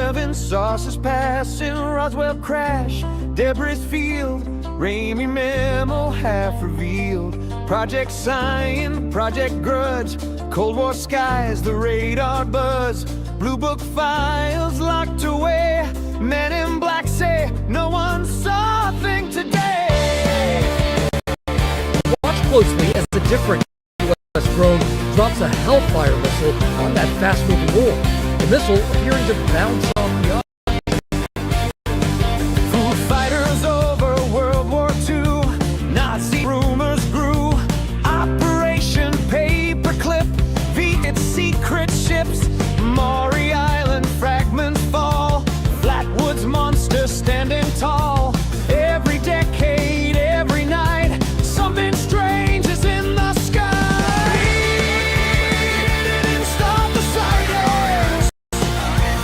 7, saucers passing, Roswell crash, debris field, Raimi memo half revealed, Project Sign, Project Grudge, Cold War skies, the radar buzz, Blue Book files locked away, Men in Black say no one saw a thing today. Watch closely as a different U.S. drone drops a Hellfire missile on that fast-moving war. The missile appearing to bounce off the Foo Fighters over World War II, Nazi rumors grew, Operation Paperclip, Vietnam's secret ships, Maury Island fragments fall, Flatwoods monster standing tall. Every decade, every night, something strange is in the sky. We didn't stop the sightings.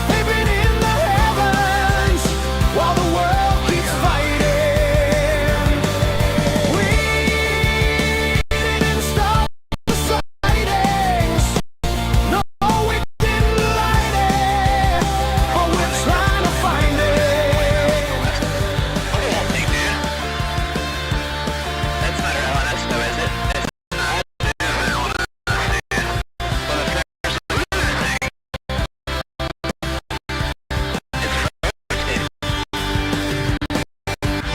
They've been in the heavens while the world keeps fighting. We didn't stop the sightings. No, we didn't light it, but we're trying to find it. That's not LNS though, is it?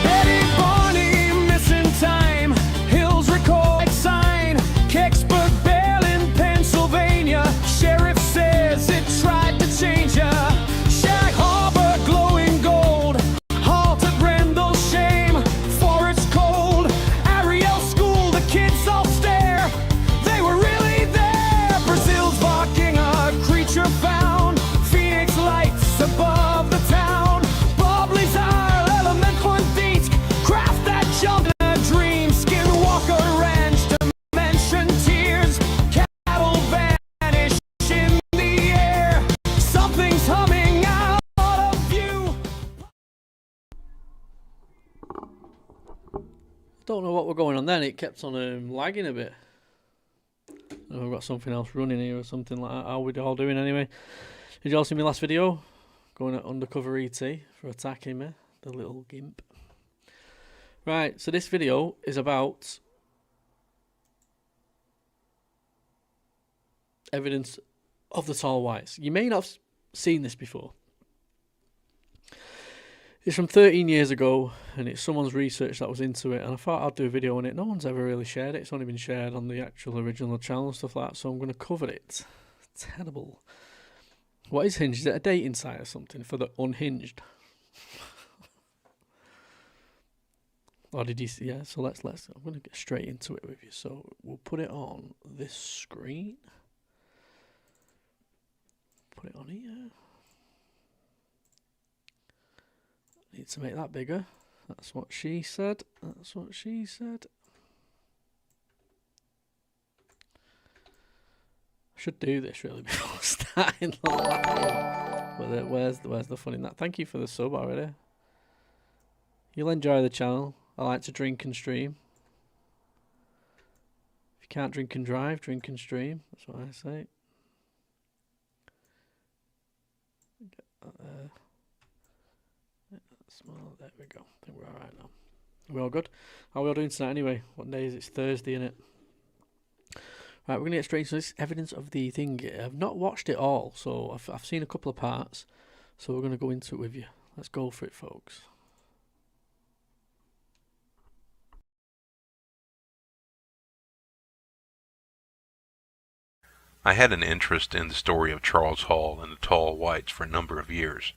Betty Barney, missing time, Hills record sign, Kecksburg Bell in Pennsylvania, sheriff says it tried to change ya. Shag Harbor glowing gold, halt at Rendell's shame, for it's cold. Ariel School, the kids all stare, they were really there. Brazil's barking, a creature found, Phoenix lights above the town. Bobley's our element point beat, craft that jump in a dream. Skinwalker Ranch, dimension tears, cattle vanish in the air. Something's humming out of view. Don't know what we're going on then. It kept on lagging a bit. I've got something else running here or something like that. How are we all doing anyway? Did you all see my last video? Going at undercover ET for attacking me, the little gimp. Right, so this video is about evidence of the tall whites. You may not have seen this before. It's from 13 years ago, and it's someone's research that was into it, and I thought I'd do a video on it. No one's ever really shared it. It's only been shared on the actual original channel and stuff like that, so I'm going to cover it. Terrible. What is Hinge? Is it a dating site or something for the unhinged? Or did you see? Yeah, so let's I'm going to get straight into it with you. So we'll put it on this screen. Put it on here. Need to make that bigger. That's what she said. That's what she said. I should do this really before starting the live. But where's the fun in that? Thank you for the sub already. You'll enjoy the channel. I like to drink and stream. If you can't drink and drive, drink and stream. That's what I say. Get that there. Small. There we go. I think we're alright now. Are we all good? How are we all doing tonight anyway? What day is it? It's Thursday, innit? Right, we're going to get straight into this evidence of the thing. I've not watched it all, so I've seen a couple of parts. So we're going to go into it with you. Let's go for it, folks. I had an interest in the story of Charles Hall and the Tall Whites for a number of years.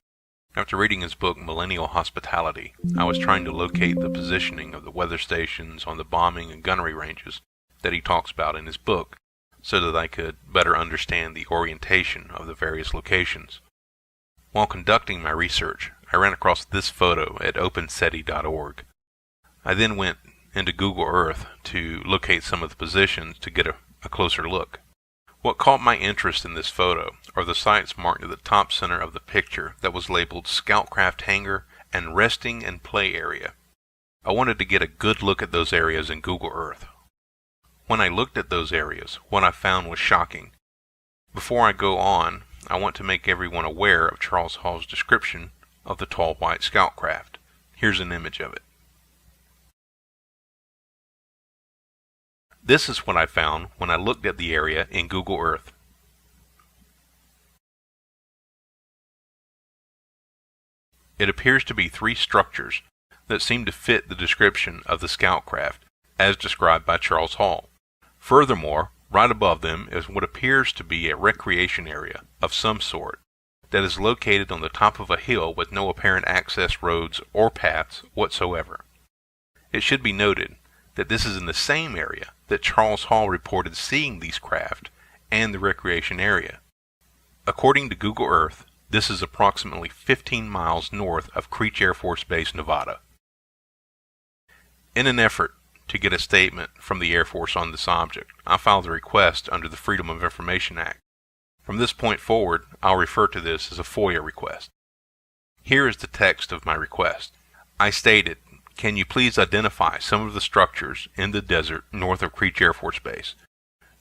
After reading his book Millennial Hospitality, I was trying to locate the positioning of the weather stations on the bombing and gunnery ranges that he talks about in his book, so that I could better understand the orientation of the various locations. While conducting my research, I ran across this photo at OpenSETI.org. I then went into Google Earth to locate some of the positions to get a closer look. What caught my interest in this photo are the sites marked at the top center of the picture that was labeled Scoutcraft Hangar and Resting and Play Area. I wanted to get a good look at those areas in Google Earth. When I looked at those areas, what I found was shocking. Before I go on, I want to make everyone aware of Charles Hall's description of the tall white scout craft. Here's an image of it. This is what I found when I looked at the area in Google Earth. It appears to be three structures that seem to fit the description of the scout craft as described by Charles Hall. Furthermore, right above them is what appears to be a recreation area of some sort that is located on the top of a hill with no apparent access roads or paths whatsoever. It should be noted that this is in the same area that Charles Hall reported seeing these craft and the recreation area. According to Google Earth, this is approximately 15 miles north of Creech Air Force Base, Nevada. In an effort to get a statement from the Air Force on this object, I filed a request under the Freedom of Information Act. From this point forward, I'll refer to this as a FOIA request. Here is the text of my request. I stated, "Can you please identify some of the structures in the desert north of Creech Air Force Base?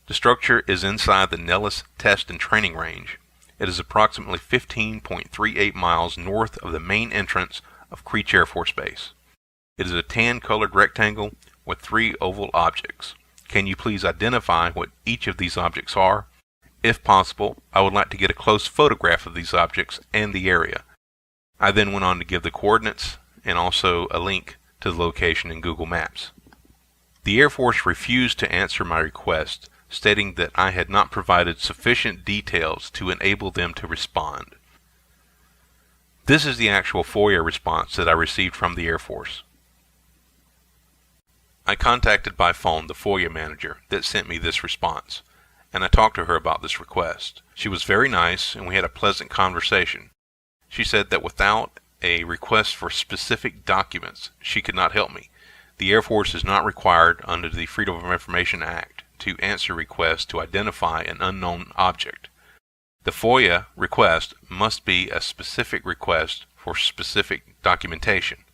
The structure is inside the Nellis Test and Training Range. It is approximately 15.38 miles north of the main entrance of Creech Air Force Base. It is a tan-colored rectangle with three oval objects. Can you please identify what each of these objects are? If possible, I would like to get a close photograph of these objects and the area." I then went on to give the coordinates and also a link to the location in Google Maps. The Air Force refused to answer my request, stating that I had not provided sufficient details to enable them to respond. This is the actual FOIA response that I received from the Air Force. I contacted by phone the FOIA manager that sent me this response, and I talked to her about this request. She was very nice, and we had a pleasant conversation. She said that without a request for specific documents, she could not help me. The Air Force is not required under the Freedom of Information Act to answer requests to identify an unknown object. The FOIA request must be a specific request for specific documentation.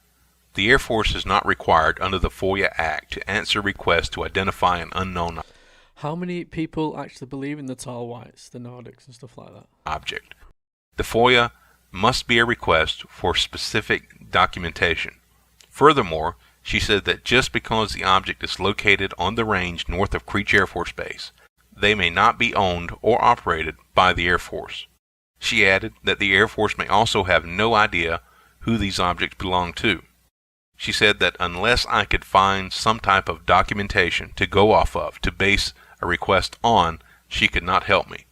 The Air Force is not required under the FOIA Act to answer requests to identify an unknown How many people actually believe in the tall whites, the Nordics and stuff like that? object. The FOIA must be a request for specific documentation. Furthermore, she said that just because the object is located on the range north of Creech Air Force Base, they may not be owned or operated by the Air Force. She added that the Air Force may also have no idea who these objects belong to. She said that unless I could find some type of documentation to go off of to base a request on, she could not help me.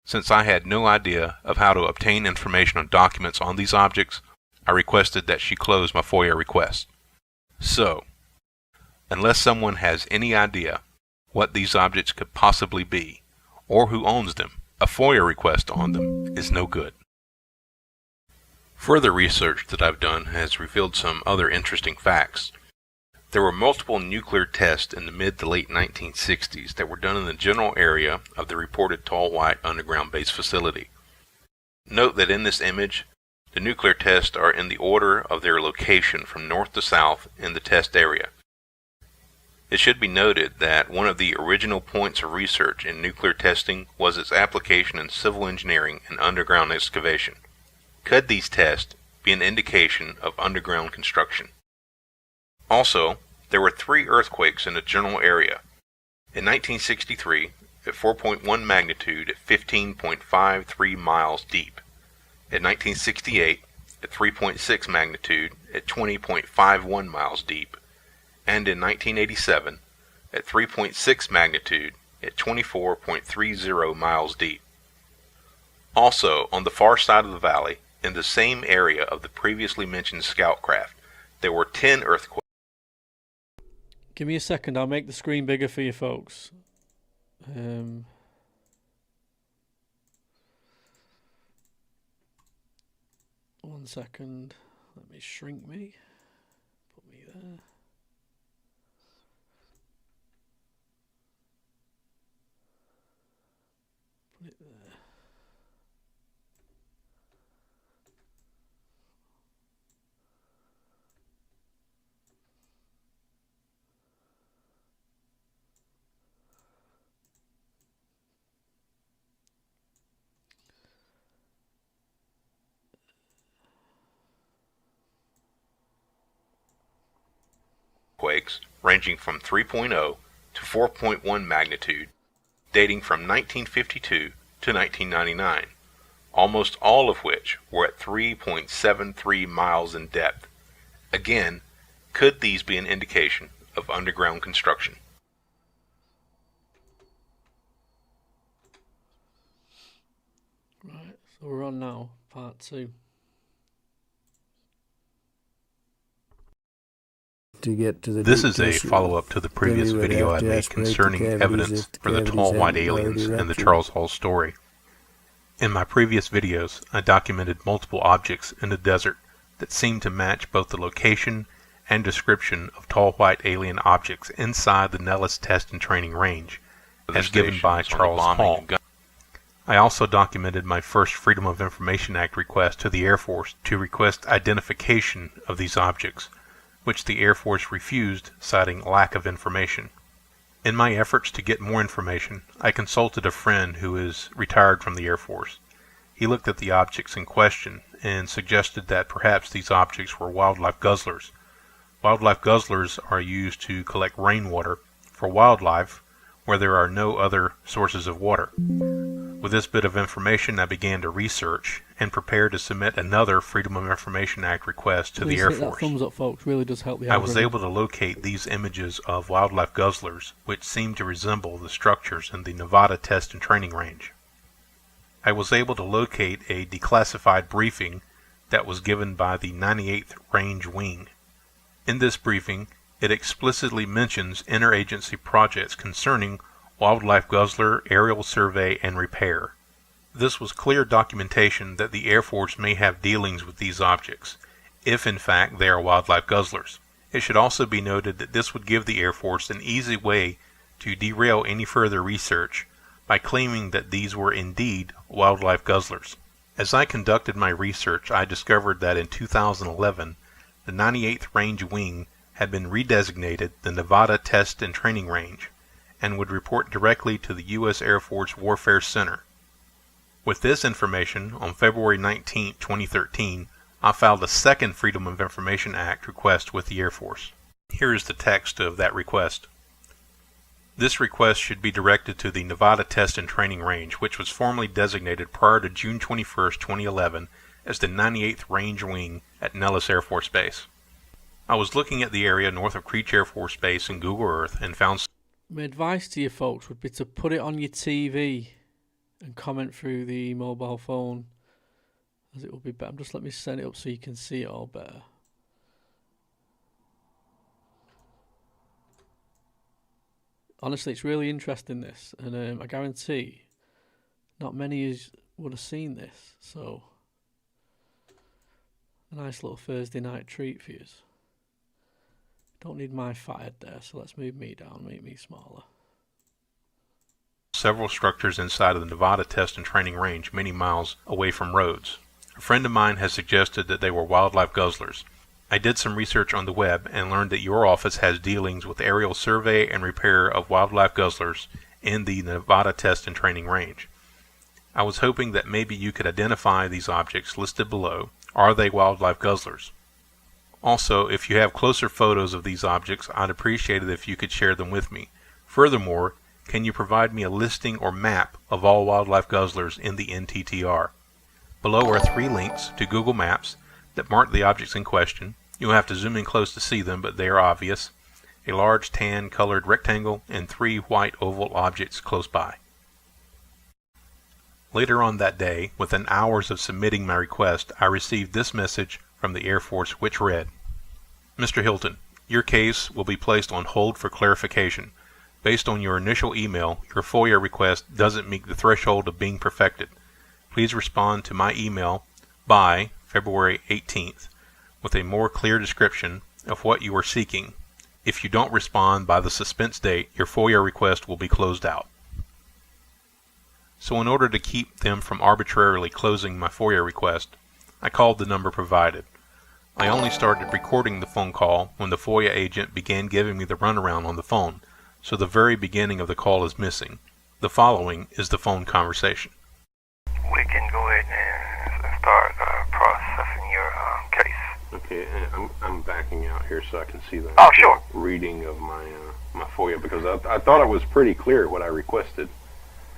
Since I had no idea of how to obtain information on documents on these objects, I requested that she close my FOIA request. So, unless someone has any idea what these objects could possibly be, or who owns them, a FOIA request on them is no good. Further research that I've done has revealed some other interesting facts. There were multiple nuclear tests in the mid to late 1960s that were done in the general area of the reported Tall White underground base facility. Note that in this image, the nuclear tests are in the order of their location from north to south in the test area. It should be noted that one of the original points of research in nuclear testing was its application in civil engineering and underground excavation. Could these tests be an indication of underground construction? Also, there were 3 earthquakes in the general area. In 1963, at 4.1 magnitude at 15.53 miles deep. In 1968, at 3.6 magnitude at 20.51 miles deep. And in 1987, at 3.6 magnitude at 24.30 miles deep. Also, on the far side of the valley, in the same area of the previously mentioned scout craft, there were 10 earthquakes. Give me a second, I'll make the screen bigger for you folks. 1 second, let me shrink me, put me there. Put it there. earthquakes ranging from 3.0 to 4.1 magnitude, dating from 1952 to 1999, almost all of which were at 3.73 miles in depth. Again, could these be an indication of underground construction? Right, so we're on now, part 2. To get to the This deep is a tissue. follow-up to the previous Then we would video have I to made aspirate the concerning cavities evidence if the for the cavities tall white hadn't already aliens and the ruptured. Charles Hall story. In my previous videos, I documented multiple objects in the desert that seemed to match both the location and description of tall white alien objects inside the Nellis Test and Training Range, as given by Charles Hall. I also documented my first Freedom of Information Act request to the Air Force to request identification of these objects, which the Air Force refused, citing lack of information. In my efforts to get more information, I consulted a friend who is retired from the Air Force. He looked at the objects in question and suggested that perhaps these objects were wildlife guzzlers. Wildlife guzzlers are used to collect rainwater for wildlife where there are no other sources of water. With this bit of information, I began to research and prepare to submit another Freedom of Information Act request to the Please Air hit that Force. thumbs up, folks. Really does help the I was algorithm. able to locate these images of wildlife guzzlers, which seem to resemble the structures in the Nevada Test and Training Range. I was able to locate a declassified briefing that was given by the 98th Range Wing. In this briefing, it explicitly mentions interagency projects concerning wildlife guzzler, aerial survey, and repair. This was clear documentation that the Air Force may have dealings with these objects, if in fact they are wildlife guzzlers. It should also be noted that this would give the Air Force an easy way to derail any further research by claiming that these were indeed wildlife guzzlers. As I conducted my research, I discovered that in 2011, the 98th Range Wing had been redesignated the Nevada Test and Training Range, and would report directly to the U.S. Air Force Warfare Center. With this information, on February 19, 2013, I filed a second Freedom of Information Act request with the Air Force. Here is the text of that request. This request should be directed to the Nevada Test and Training Range, which was formally designated prior to June 21, 2011 as the 98th Range Wing at Nellis Air Force Base. I was looking at the area north of Creech Air Force Base in Google Earth and found... My advice to you folks would be to put it on your TV and comment through the mobile phone, as it will be better. Just let me set it up so you can see it all better. Honestly, it's really interesting, this, and I guarantee not many would have seen this, so a nice little Thursday night treat for you. Don't need my fat head there, so let's move me down, make me smaller. Several structures inside of the Nevada Test and Training Range many miles away from roads. A friend of mine has suggested that they were wildlife guzzlers. I did some research on the web and learned that your office has dealings with aerial survey and repair of wildlife guzzlers in the Nevada Test and Training Range. I was hoping that maybe you could identify these objects listed below. Are they wildlife guzzlers? Also, if you have closer photos of these objects, I'd appreciate it if you could share them with me. Furthermore, can you provide me a listing or map of all wildlife guzzlers in the NTTR? Below are 3 links to Google Maps that mark the objects in question. You'll have to zoom in close to see them, but they are obvious. A large tan colored rectangle and 3 white oval objects close by. Later on that day, within hours of submitting my request, I received this message from the Air Force, which read, Mr. Hilton, your case will be placed on hold for clarification. Based on your initial email, your FOIA request doesn't meet the threshold of being perfected. Please respond to my email by February 18th with a more clear description of what you are seeking. If you don't respond by the suspense date, your FOIA request will be closed out. So in order to keep them from arbitrarily closing my FOIA request, I called the number provided. I only started recording the phone call when the FOIA agent began giving me the runaround on the phone, so the very beginning of the call is missing. The following is the phone conversation. We can go ahead and start processing your case. Okay, I'm backing out here so I can see the Oh, sure. reading of my my FOIA, because I thought it was pretty clear what I requested.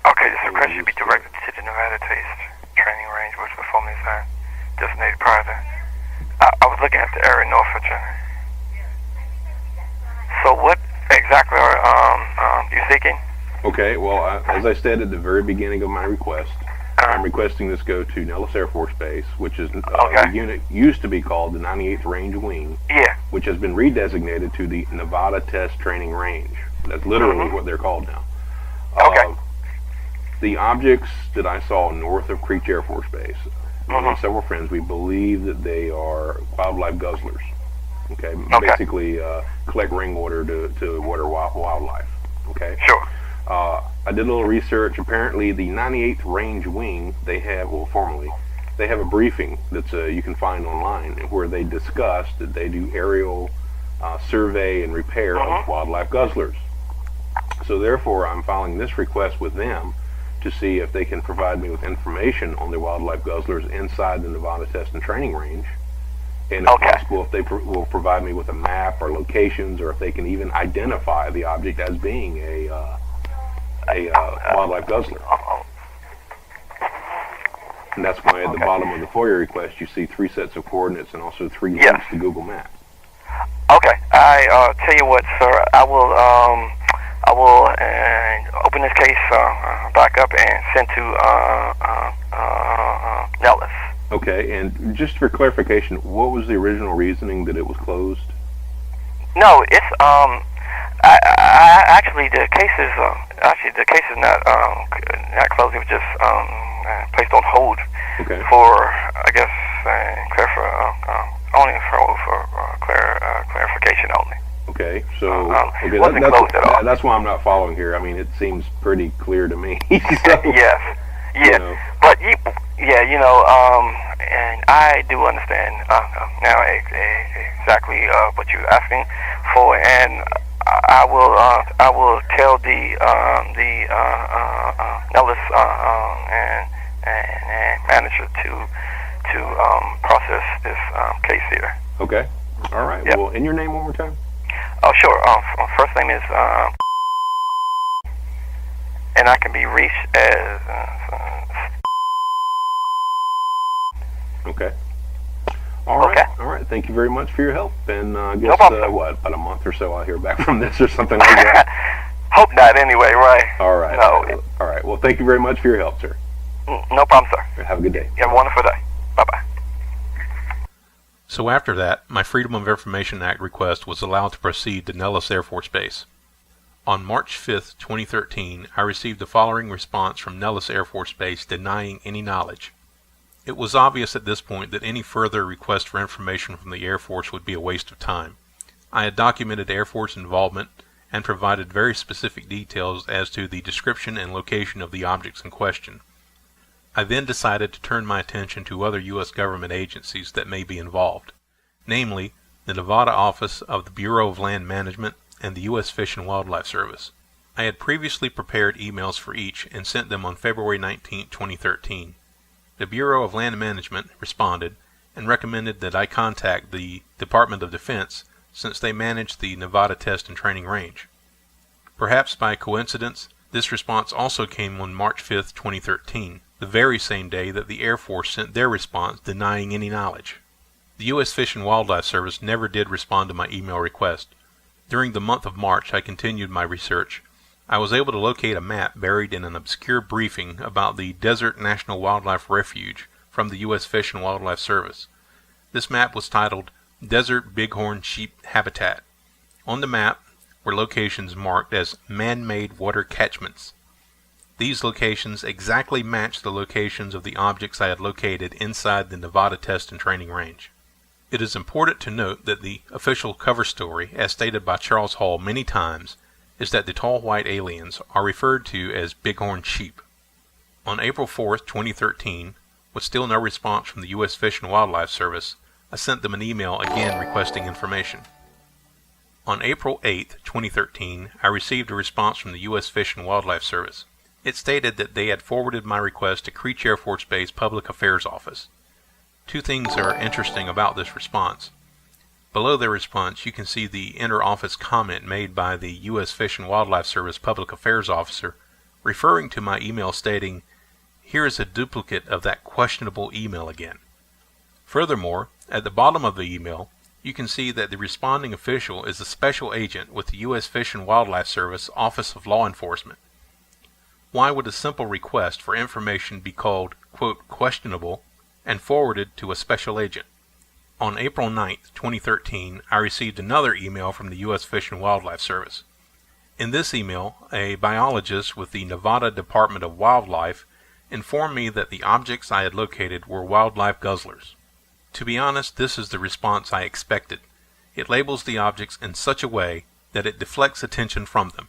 Okay, this request should be directed to the Nevada Test Training Range, which performance is designated prior to. I was looking at the area north of Virginia. So what exactly are you seeking? Okay, well, as I said at the very beginning of my request, I'm requesting this go to Nellis Air Force Base, which is Okay. the unit used to be called the 98th Range Wing, Yeah. which has been redesignated to the Nevada Test Training Range. That's literally what they're called now. Okay. The objects that I saw north of Creech Air Force Base, me and several friends, we believe that they are wildlife guzzlers. Okay, basically collect rainwater to water wildlife. Okay. Sure. I did a little research. Apparently, the 98th Range Wing, they have, well, formerly, they have a briefing that's you can find online where they discuss that they do aerial survey and repair of wildlife guzzlers. So therefore, I'm filing this request with them to see if they can provide me with information on the wildlife guzzlers inside the Nevada Test and Training Range. And if possible, if they will provide me with a map or locations, or if they can even identify the object as being a wildlife guzzler. And that's why at the bottom of the FOIA request you see 3 sets of coordinates and also 3 links to Google Maps. Okay. I tell you what, sir. I will open this case back up and send to Nellis. Okay, and just for clarification, what was the original reasoning that it was closed? No, it's actually the case is not closed. It was just placed on hold for, I guess, only for clarification only. Okay, so wasn't closed at all. That's why I'm not following here. I mean, it seems pretty clear to me. So, Yes, yeah, you know. but and I do understand now exactly what you're asking for, and I will tell the Nellis and manager to process this case here. Okay, all right. Yep. Well, and your name one more time? Oh, sure. First name is and I can be reached as Okay. All right. Okay. All right. Thank you very much for your help. And I guess, No problem. about a month or so I'll hear back from this or something like that. Hope not anyway, right? All right. No. All right. Well, thank you very much for your help, sir. No problem, sir. Have a good day. You have a wonderful day. Bye-bye. So after that, my Freedom of Information Act request was allowed to proceed to Nellis Air Force Base. On March 5th, 2013, I received the following response from Nellis Air Force Base denying any knowledge. It was obvious at this point that any further request for information from the Air Force would be a waste of time. I had documented Air Force involvement and provided very specific details as to the description and location of the objects in question. I then decided to turn my attention to other U.S. government agencies that may be involved, namely the Nevada Office of the Bureau of Land Management and the U.S. Fish and Wildlife Service. I had previously prepared emails for each and sent them on February 19, 2013. The Bureau of Land Management responded and recommended that I contact the Department of Defense since they manage the Nevada Test and Training Range. Perhaps by coincidence, this response also came on March 5, 2013, the very same day that the Air Force sent their response denying any knowledge. The U.S. Fish and Wildlife Service never did respond to my email request. During the month of March, I continued my research. I was able to locate a map buried in an obscure briefing about the Desert National Wildlife Refuge from the U.S. Fish and Wildlife Service. This map was titled Desert Bighorn Sheep Habitat. On the map were locations marked as man-made water catchments. These locations exactly matched the locations of the objects I had located inside the Nevada Test and Training Range. It is important to note that the official cover story, as stated by Charles Hall many times, is that the tall white aliens are referred to as bighorn sheep. On April 4, 2013, with still no response from the U.S. Fish and Wildlife Service, I sent them an email again requesting information. On April 8, 2013, I received a response from the U.S. Fish and Wildlife Service. It stated that they had forwarded my request to Creech Air Force Base Public Affairs Office. Two things are interesting about this response. Below their response, you can see the inter-office comment made by the U.S. Fish and Wildlife Service Public Affairs Officer, referring to my email stating, "Here is a duplicate of that questionable email again." Furthermore, at the bottom of the email, you can see that the responding official is a special agent with the U.S. Fish and Wildlife Service Office of Law Enforcement. Why would a simple request for information be called, quote, questionable, and forwarded to a special agent? On April 9, 2013, I received another email from the U.S. Fish and Wildlife Service. In this email, a biologist with the Nevada Department of Wildlife informed me that the objects I had located were wildlife guzzlers. To be honest, this is the response I expected. It labels the objects in such a way that it deflects attention from them.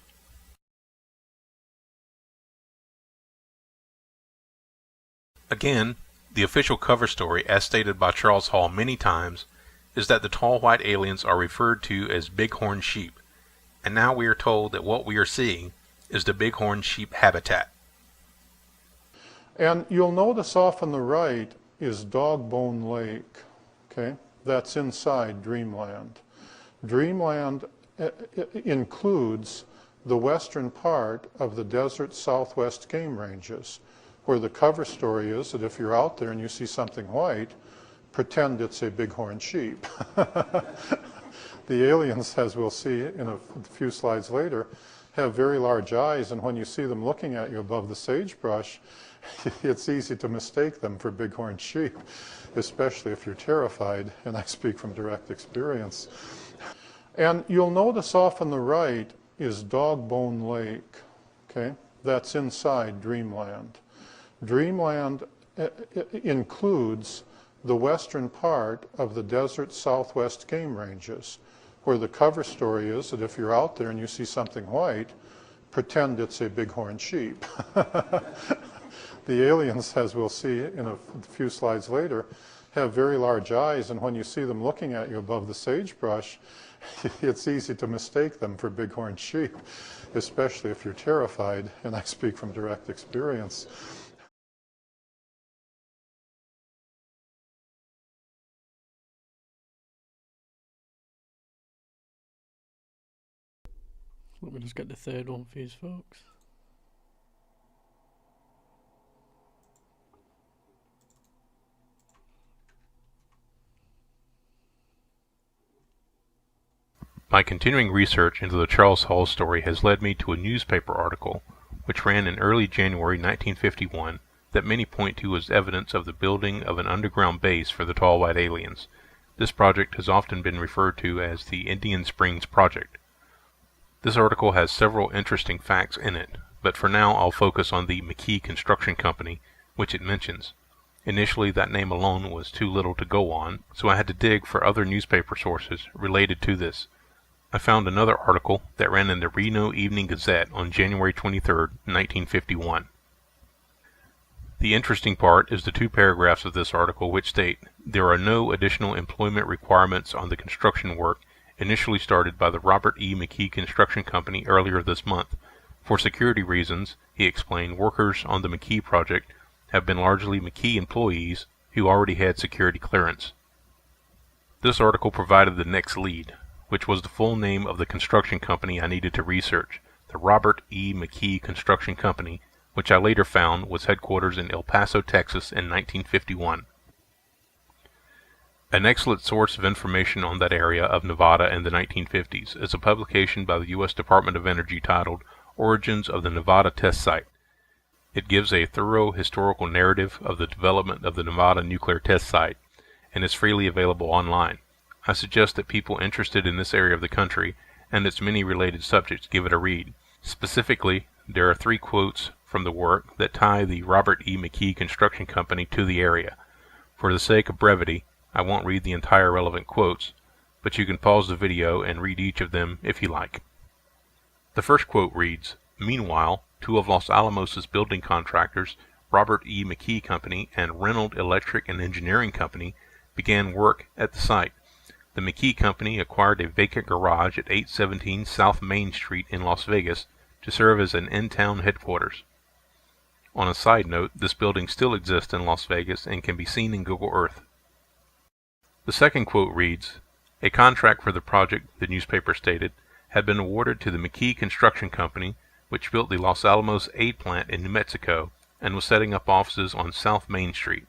Again, the official cover story, as stated by Charles Hall many times, is that the tall white aliens are referred to as bighorn sheep, and now we are told that what we are seeing is the bighorn sheep habitat. And you'll notice off on the right is Dogbone Lake, okay? That's inside Dreamland. Dreamland includes the western part of the desert Southwest game ranges, where the cover story is that if you're out there and you see something white, pretend it's a bighorn sheep. The aliens, as we'll see in a few slides later, have very large eyes, and when you see them looking at you above the sagebrush, it's easy to mistake them for bighorn sheep, especially if you're terrified, and I speak from direct experience. And you'll notice off on the right is Dogbone Lake, okay? That's inside Dreamland. Dreamland includes the western part of the desert Southwest game ranges, where the cover story is that if you're out there and you see something white, pretend it's a bighorn sheep. The aliens, as we'll see in a few slides later, have very large eyes, and when you see them looking at you above the sagebrush, it's easy to mistake them for bighorn sheep, especially if you're terrified, and I speak from direct experience. Let me just get the third one for you folks. My continuing research into the Charles Hall story has led me to a newspaper article which ran in early January 1951 that many point to as evidence of the building of an underground base for the tall white aliens. This project has often been referred to as the Indian Springs Project. This article has several interesting facts in it, but for now I'll focus on the McKee Construction Company, which it mentions. Initially, that name alone was too little to go on, so I had to dig for other newspaper sources related to this. I found another article that ran in the Reno Evening Gazette on January 23, 1951. The interesting part is the two paragraphs of this article which state, "There are no additional employment requirements on the construction work initially started by the Robert E. McKee Construction Company earlier this month. For security reasons," he explained, "workers on the McKee project have been largely McKee employees who already had security clearance." This article provided the next lead, which was the full name of the construction company I needed to research, the Robert E. McKee Construction Company, which I later found was headquarters in El Paso, Texas in 1951. An excellent source of information on that area of Nevada in the 1950s is a publication by the U.S. Department of Energy titled Origins of the Nevada Test Site. It gives a thorough historical narrative of the development of the Nevada nuclear test site and is freely available online. I suggest that people interested in this area of the country and its many related subjects give it a read. Specifically, there are 3 quotes from the work that tie the Robert E. McKee Construction Company to the area. For the sake of brevity, I won't read the entire relevant quotes, but you can pause the video and read each of them if you like. The first quote reads, "Meanwhile, 2 of Los Alamos' building contractors, Robert E. McKee Company and Reynolds Electric and Engineering Company, began work at the site. The McKee Company acquired a vacant garage at 817 South Main Street in Las Vegas to serve as an in-town headquarters." On a side note, this building still exists in Las Vegas and can be seen in Google Earth. The second quote reads, A contract for the project, the newspaper stated, had been awarded to the McKee Construction Company, which built the Los Alamos aid plant in New Mexico and was setting up offices on South Main Street.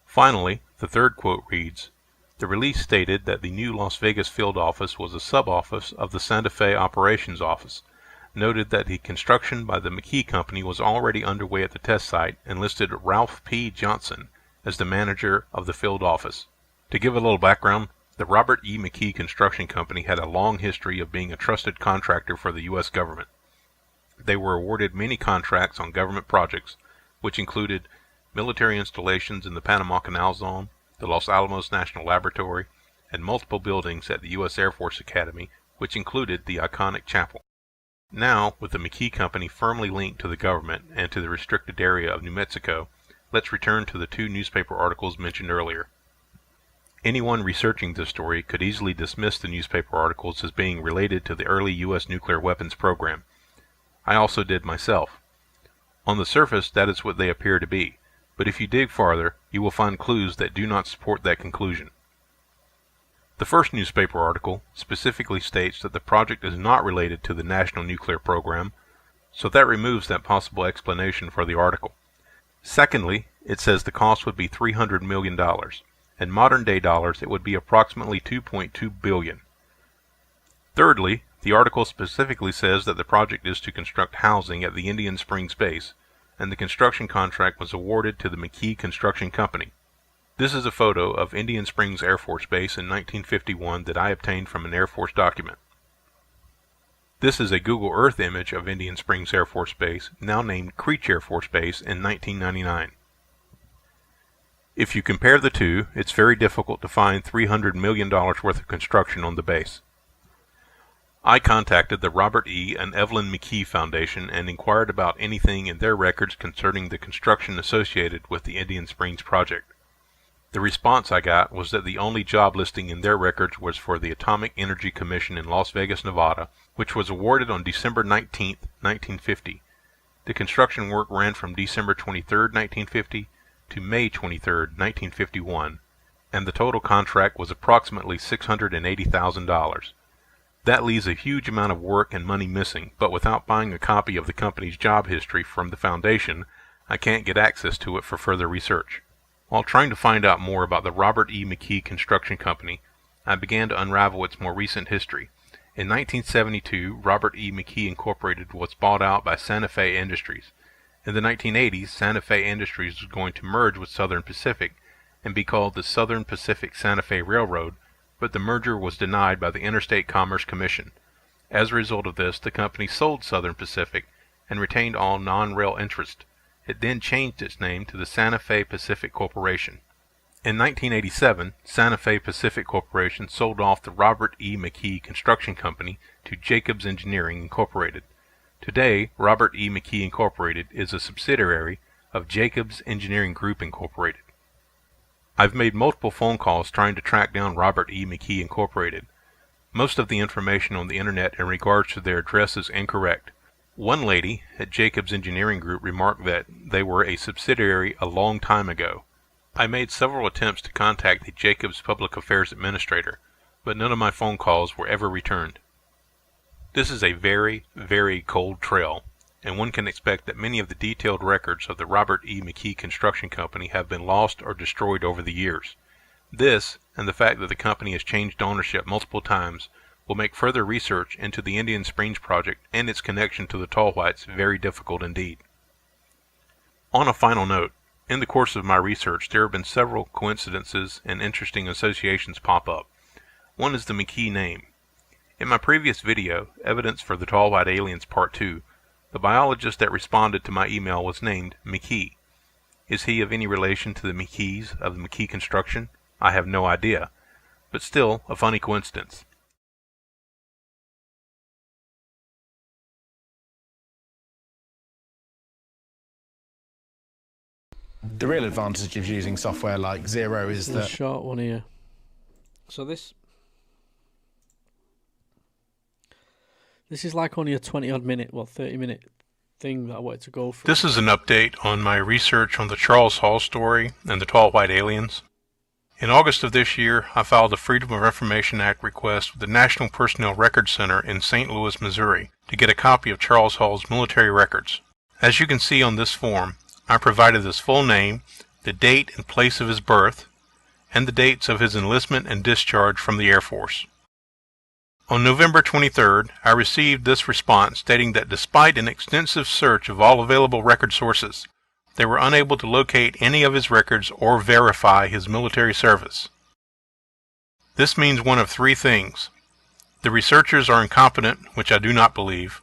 Finally, the third quote reads, "The release stated that the new Las Vegas field office was a sub-office of the Santa Fe Operations Office, noted that the construction by the McKee Company was already underway at the test site, and listed Ralph P. Johnson as the manager of the field office." To give a little background, the Robert E. McKee Construction Company had a long history of being a trusted contractor for the U.S. government. They were awarded many contracts on government projects, which included military installations in the Panama Canal Zone, the Los Alamos National Laboratory, and multiple buildings at the U.S. Air Force Academy, which included the iconic chapel. Now, with the McKee Company firmly linked to the government and to the restricted area of New Mexico, let's return to the two newspaper articles mentioned earlier. Anyone researching this story could easily dismiss the newspaper articles as being related to the early U.S. nuclear weapons program. I also did myself. On the surface, that is what they appear to be, but if you dig farther, you will find clues that do not support that conclusion. The first newspaper article specifically states that the project is not related to the national nuclear program, so that removes that possible explanation for the article. Secondly, it says the cost would be $300 million. In modern-day dollars, it would be approximately $2.2 billion. Thirdly, the article specifically says that the project is to construct housing at the Indian Springs base, and the construction contract was awarded to the McKee Construction Company. This is a photo of Indian Springs Air Force Base in 1951 that I obtained from an Air Force document. This is a Google Earth image of Indian Springs Air Force Base, now named Creech Air Force Base, in 1999. If you compare the two, it's very difficult to find $300 million worth of construction on the base. I contacted the Robert E. and Evelyn McKee Foundation and inquired about anything in their records concerning the construction associated with the Indian Springs project. The response I got was that the only job listing in their records was for the Atomic Energy Commission in Las Vegas, Nevada, which was awarded on December 19, 1950. The construction work ran from December 23, 1950 to May 23, 1951, and the total contract was approximately $680,000. That leaves a huge amount of work and money missing, but without buying a copy of the company's job history from the foundation, I can't get access to it for further research. While trying to find out more about the Robert E. McKee Construction Company, I began to unravel its more recent history. In 1972, Robert E. McKee Incorporated was bought out by Santa Fe Industries. In the 1980s, Santa Fe Industries was going to merge with Southern Pacific and be called the Southern Pacific Santa Fe Railroad, but the merger was denied by the Interstate Commerce Commission. As a result of this, the company sold Southern Pacific and retained all non-rail interest. It then changed its name to the Santa Fe Pacific Corporation. In 1987, Santa Fe Pacific Corporation sold off the Robert E. McKee Construction Company to Jacobs Engineering Incorporated. Today, Robert E. McKee Incorporated is a subsidiary of Jacobs Engineering Group Incorporated. I've made multiple phone calls trying to track down Robert E. McKee Incorporated. Most of the information on the internet in regards to their address is incorrect. One lady at Jacobs Engineering Group remarked that they were a subsidiary a long time ago. I made several attempts to contact the Jacobs Public Affairs Administrator, but none of my phone calls were ever returned. This is a very, very cold trail, and one can expect that many of the detailed records of the Robert E. McKee Construction Company have been lost or destroyed over the years. This, and the fact that the company has changed ownership multiple times, will make further research into the Indian Springs project and its connection to the Tall Whites very difficult indeed. On a final note, in the course of my research there have been several coincidences and interesting associations pop up. One is the McKee name. In my previous video, Evidence for the Tall White Aliens Part 2, the biologist that responded to my email was named McKee. Is he of any relation to the McKees of the McKee Construction? I have no idea, but still a funny coincidence. The real advantage of using software like Zero is There's a that... short one here. So this is like only a 20-odd minute, 30-minute thing that I wanted to go through. This is an update on my research on the Charles Hall story and the Tall White Aliens. In August of this year, I filed a Freedom of Information Act request with the National Personnel Records Center in St. Louis, Missouri, to get a copy of Charles Hall's military records. As you can see on this form, I provided his full name, the date and place of his birth, and the dates of his enlistment and discharge from the Air Force. On November 23rd, I received this response stating that despite an extensive search of all available record sources, they were unable to locate any of his records or verify his military service. This means one of three things. The researchers are incompetent, which I do not believe.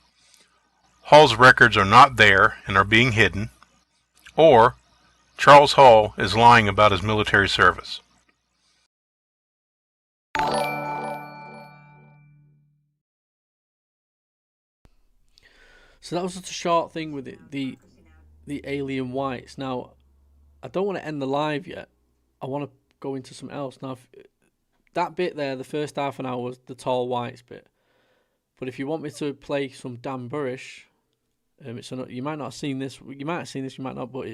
Hall's records are not there and are being hidden. Or Charles Hall is lying about his military service. So that was just a short thing with it, the alien whites. Now, I don't want to end the live yet. I want to go into something else. Now, that bit there, the first half an hour was the tall whites bit. But if you want me to play some Dan Burrish, you might not have seen this. You might have seen this, you might not, but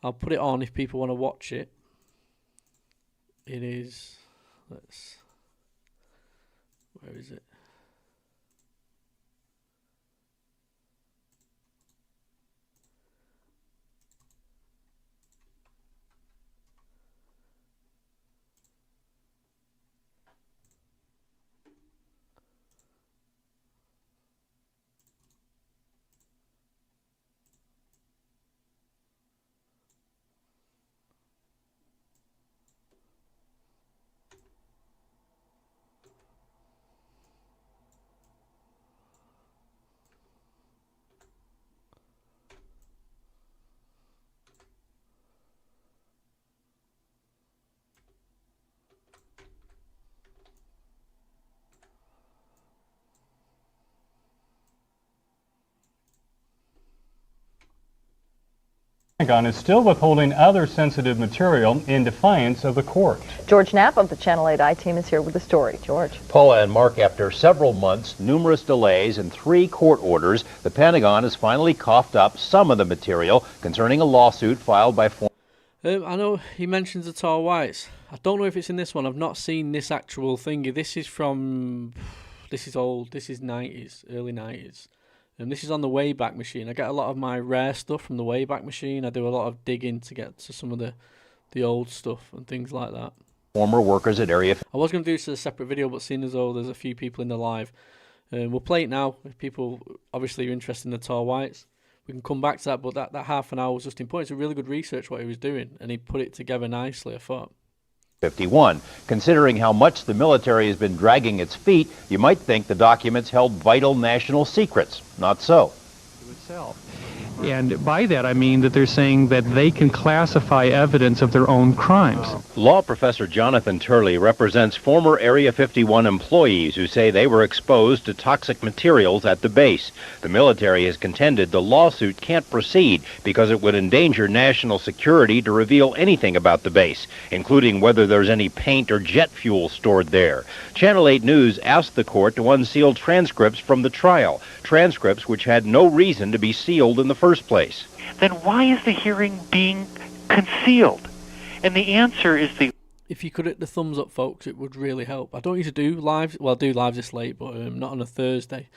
I'll put it on if people want to watch it. It is, where is it? Pentagon is still withholding other sensitive material in defiance of the court. George Knapp of the Channel 8 I-Team is here with the story. George. Paula and Mark, after several months, numerous delays, and 3 court orders, the Pentagon has finally coughed up some of the material concerning a lawsuit filed by I know he mentions the tall whites. I don't know if it's in this one. I've not seen this actual thingy. This is old. This is 90s, early 90s. And this is on the Wayback Machine. I get a lot of my rare stuff from the Wayback Machine. I do a lot of digging to get to some of the old stuff and things like that. Former workers at Area. I was going to do this as a separate video, but seeing as though there's a few people in the live, we'll play it now. If people obviously are interested in the tall whites, we can come back to that. But that half an hour was just important. It's a really good research what he was doing, and he put it together nicely, I thought. 51. Considering how much the military has been dragging its feet, you might think the documents held vital national secrets. Not so. Itself. And by that I mean that they're saying that they can classify evidence of their own crimes. Law professor Jonathan Turley represents former Area 51 employees who say they were exposed to toxic materials at the base. The military has contended the lawsuit can't proceed because it would endanger national security to reveal anything about the base, including whether there's any paint or jet fuel stored there. Channel 8 News asked the court to unseal transcripts from the trial, transcripts which had no reason to be sealed in the first place. Then why is the hearing being concealed? And the answer is If you could hit the thumbs up, folks, it would really help. I don't usually do lives. Well, I do lives this late, but not on a Thursday.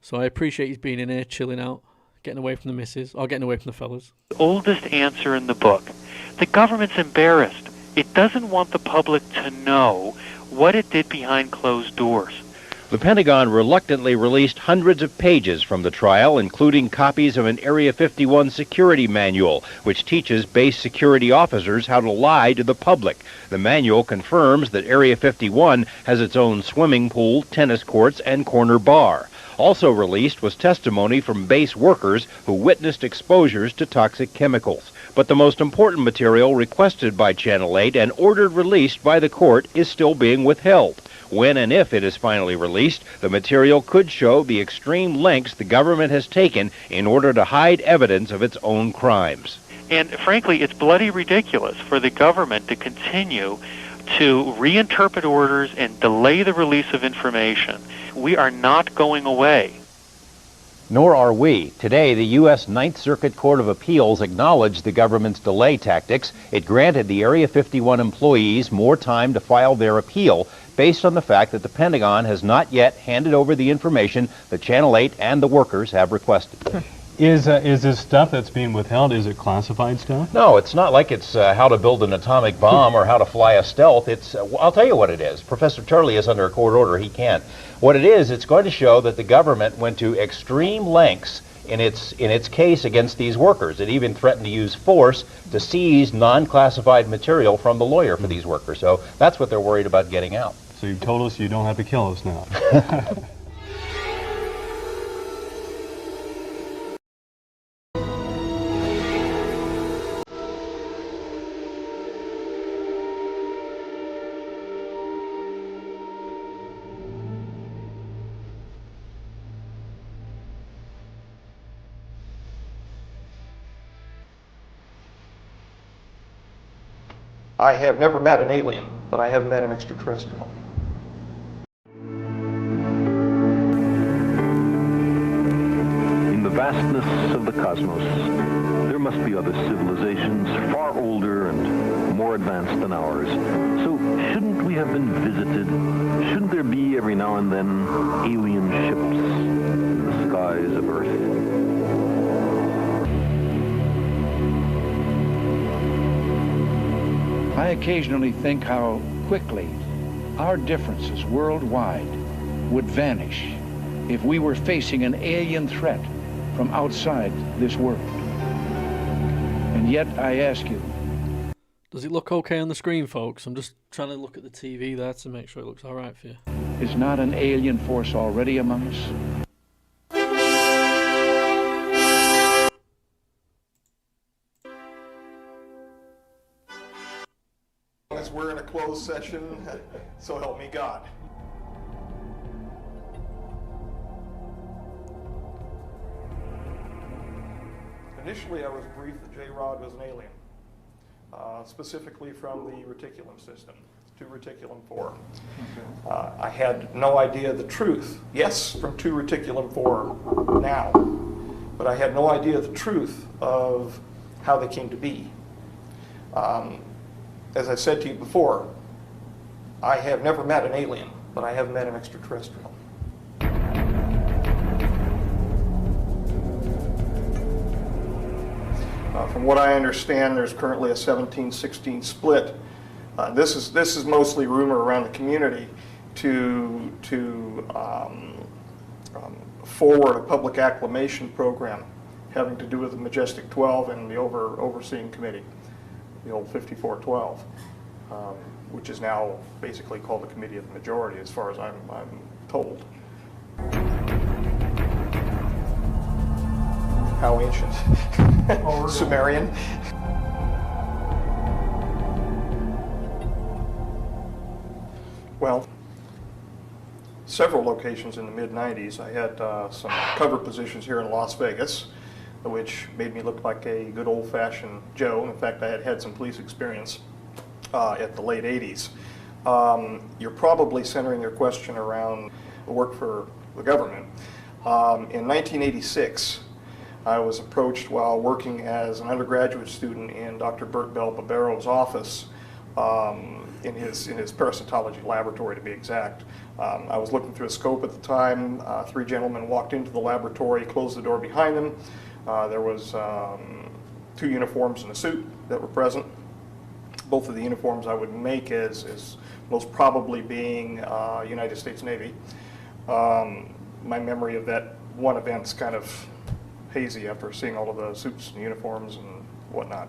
So I appreciate he's being in here, chilling out, getting away from the missus, or getting away from the fellas. the oldest answer in the book. The government's embarrassed. It doesn't want the public to know what it did behind closed doors. The Pentagon reluctantly released hundreds of pages from the trial, including copies of an Area 51 security manual, which teaches base security officers how to lie to the public. The manual confirms that Area 51 has its own swimming pool, tennis courts, and corner bar. Also released was testimony from base workers who witnessed exposures to toxic chemicals. But the most important material requested by Channel 8 and ordered released by the court is still being withheld. When and if it is finally released, the material could show the extreme lengths the government has taken in order to hide evidence of its own crimes. And frankly, it's bloody ridiculous for the government to continue to reinterpret orders and delay the release of information. We are not going away. Nor are we. Today, the U.S. Ninth Circuit Court of Appeals acknowledged the government's delay tactics. It granted the Area 51 employees more time to file their appeal based on the fact that the Pentagon has not yet handed over the information that Channel 8 and the workers have requested. Is this stuff that's being withheld, is it classified stuff? No, it's not like it's how to build an atomic bomb or how to fly a stealth. It's, I'll tell you what it is. Professor Turley is under a court order. He can't. What it is, it's going to show that the government went to extreme lengths in its case against these workers. It even threatened to use force to seize non-classified material from the lawyer for these workers. So that's what they're worried about getting out. So you've told us you don't have to kill us now. I have never met an alien, but I have met an extraterrestrial. In the vastness of the cosmos, there must be other civilizations far older and more advanced than ours. So shouldn't we have been visited? Shouldn't there be every now and then alien ships in the skies of Earth? I occasionally think how quickly our differences worldwide would vanish if we were facing an alien threat from outside this world. And yet I ask you, does it look okay on the screen, folks? I'm just trying to look at the TV there to make sure it looks all right for you. is not an alien force already among us? We're in a closed session, so help me God. Initially, I was briefed that J-Rod was an alien, specifically from the reticulum system, to reticulum 4. I had no idea the truth. Yes, from 2 reticulum 4 now, but I had no idea the truth of how they came to be. As I said to you before, I have never met an alien, but I have met an extraterrestrial. From what I understand, there's currently a 17-16 split. This is mostly rumor around the community to forward a public acclamation program having to do with the Majestic 12 and the overseeing committee, the old 5412, which is now basically called the Committee of the Majority, as far as I'm told. How ancient? Oh, Sumerian? Well, several locations in the mid-90s. I had some cover positions here in Las Vegas, which made me look like a good old-fashioned Joe. In fact, I had had some police experience at the late 80s. You're probably centering your question around the work for the government. In 1986, I was approached while working as an undergraduate student in Dr. Bert Bell Barbero's office in his parasitology laboratory, to be exact. I was looking through a scope at the time. 3 gentlemen walked into the laboratory, closed the door behind them. There was 2 uniforms and a suit that were present. Both of the uniforms I would make as most probably being United States Navy. My memory of that one event's kind of hazy after seeing all of the suits and uniforms and whatnot.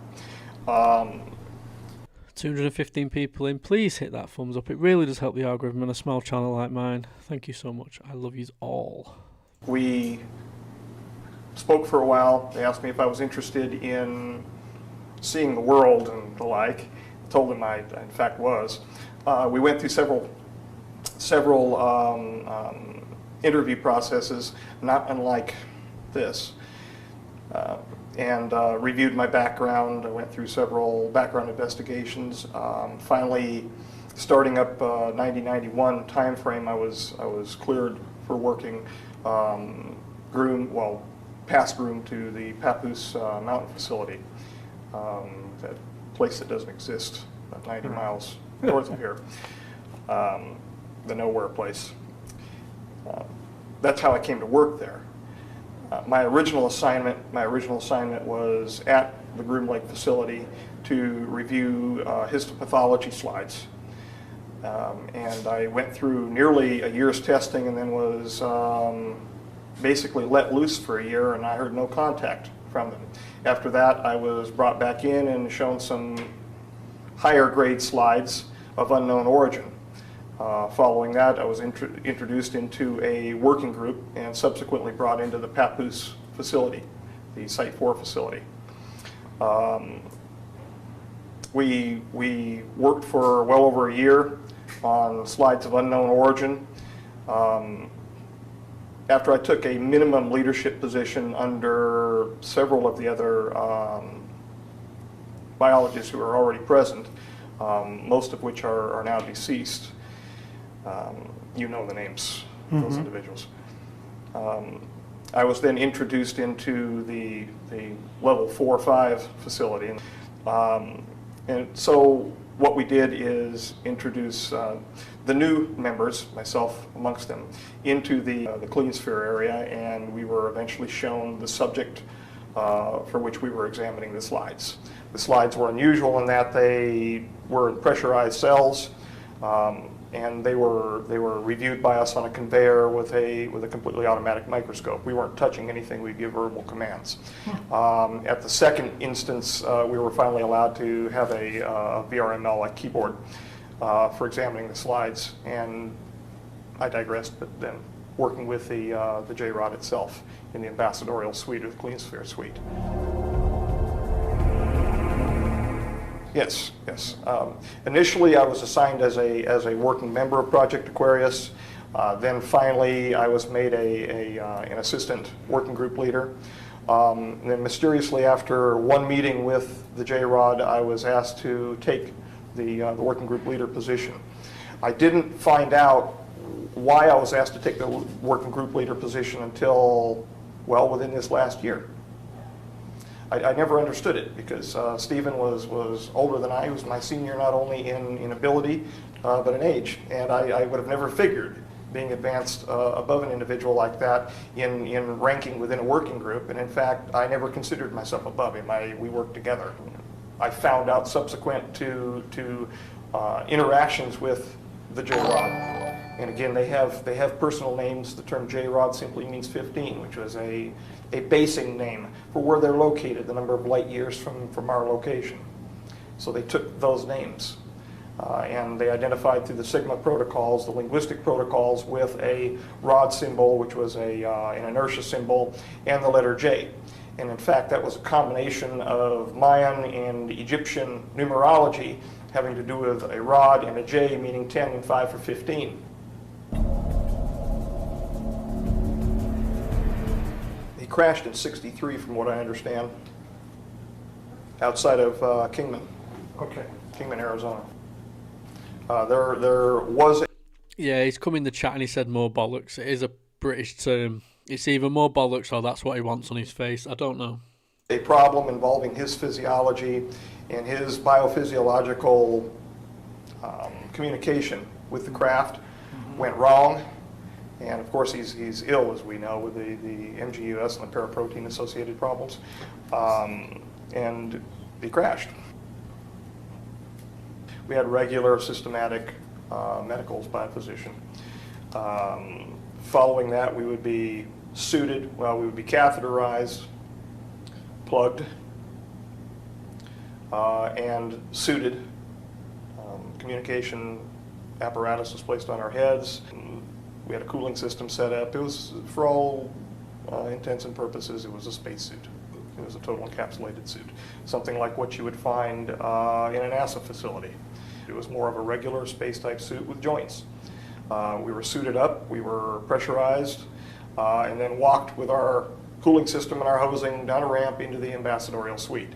215 people in. Please hit that thumbs up. It really does help the algorithm and a small channel like mine. Thank you so much. I love you all. We spoke for a while. They asked me if I was interested in seeing the world and the like. I told them I in fact was. We went through several interview processes, not unlike this, and reviewed my background. I went through several background investigations. Finally, starting up 90-91 time frame, I was cleared for working. past groom to the Papoose Mountain facility, that place that doesn't exist, about 90 miles north of here, the nowhere place. That's how I came to work there. My original assignment was at the Groom Lake facility to review histopathology slides. And I went through nearly a year's testing and then was basically let loose for a year, and I heard no contact from them. After that, I was brought back in and shown some higher grade slides of unknown origin. Following that, I was introduced into a working group and subsequently brought into the Papoose facility, the Site 4 facility. We worked for well over a year on slides of unknown origin. After I took a minimum leadership position under several of the other biologists who are already present, most of which are now deceased. You know the names of those individuals. I was then introduced into the level 4 or 5 facility. And so what we did is introduce the new members, myself amongst them, into the clean sphere area, and we were eventually shown the subject for which we were examining the slides. The slides were unusual in that they were in pressurized cells, and they were reviewed by us on a conveyor with a completely automatic microscope. We weren't touching anything. We'd give verbal commands. At the second instance, we were finally allowed to have a VRML, like keyboard, for examining the slides. And I digressed, but then working with the J-Rod itself in the ambassadorial suite or the clean sphere suite. Yes, yes. Initially, I was assigned as a working member of Project Aquarius. Then finally, I was made an assistant working group leader. And then mysteriously, after one meeting with the J-Rod, I was asked to take the working group leader position. I didn't find out why I was asked to take the working group leader position until, well, within this last year. I never understood it because Stephen was older than I. He was my senior not only in ability, but in age. And I would have never figured being advanced above an individual like that in ranking within a working group. And in fact, I never considered myself above him. We worked together. I found out subsequent to interactions with the J-Rod. And again, they have personal names. The term J-Rod simply means 15, which was a basing name for where they're located, the number of light years from our location. So they took those names. And they identified through the Sigma protocols, the linguistic protocols, with a rod symbol, which was an inertia symbol, and the letter J. And in fact, that was a combination of Mayan and Egyptian numerology having to do with a rod and a J, meaning 10 and 5 for 15. He crashed in '63, from what I understand, outside of Kingman. Okay. Kingman, Arizona. There was a... Yeah, he's come in the chat and he said more bollocks. It is a British term. It's either more bollocks or that's what he wants on his face. I don't know. A problem involving his physiology and his biophysiological communication with the craft went wrong. And of course, he's ill, as we know, with the MGUS and the paraprotein associated problems. And he crashed. We had regular systematic medicals by a physician. Following that, we would be suited, well, we would be catheterized, plugged, and suited. Communication apparatus was placed on our heads. We had a cooling system set up. It was, for all intents and purposes, it was a spacesuit. It was a total encapsulated suit, something like what you would find in a NASA facility. It was more of a regular space-type suit with joints. We were suited up, we were pressurized, and then walked with our cooling system and our hosing down a ramp into the ambassadorial suite.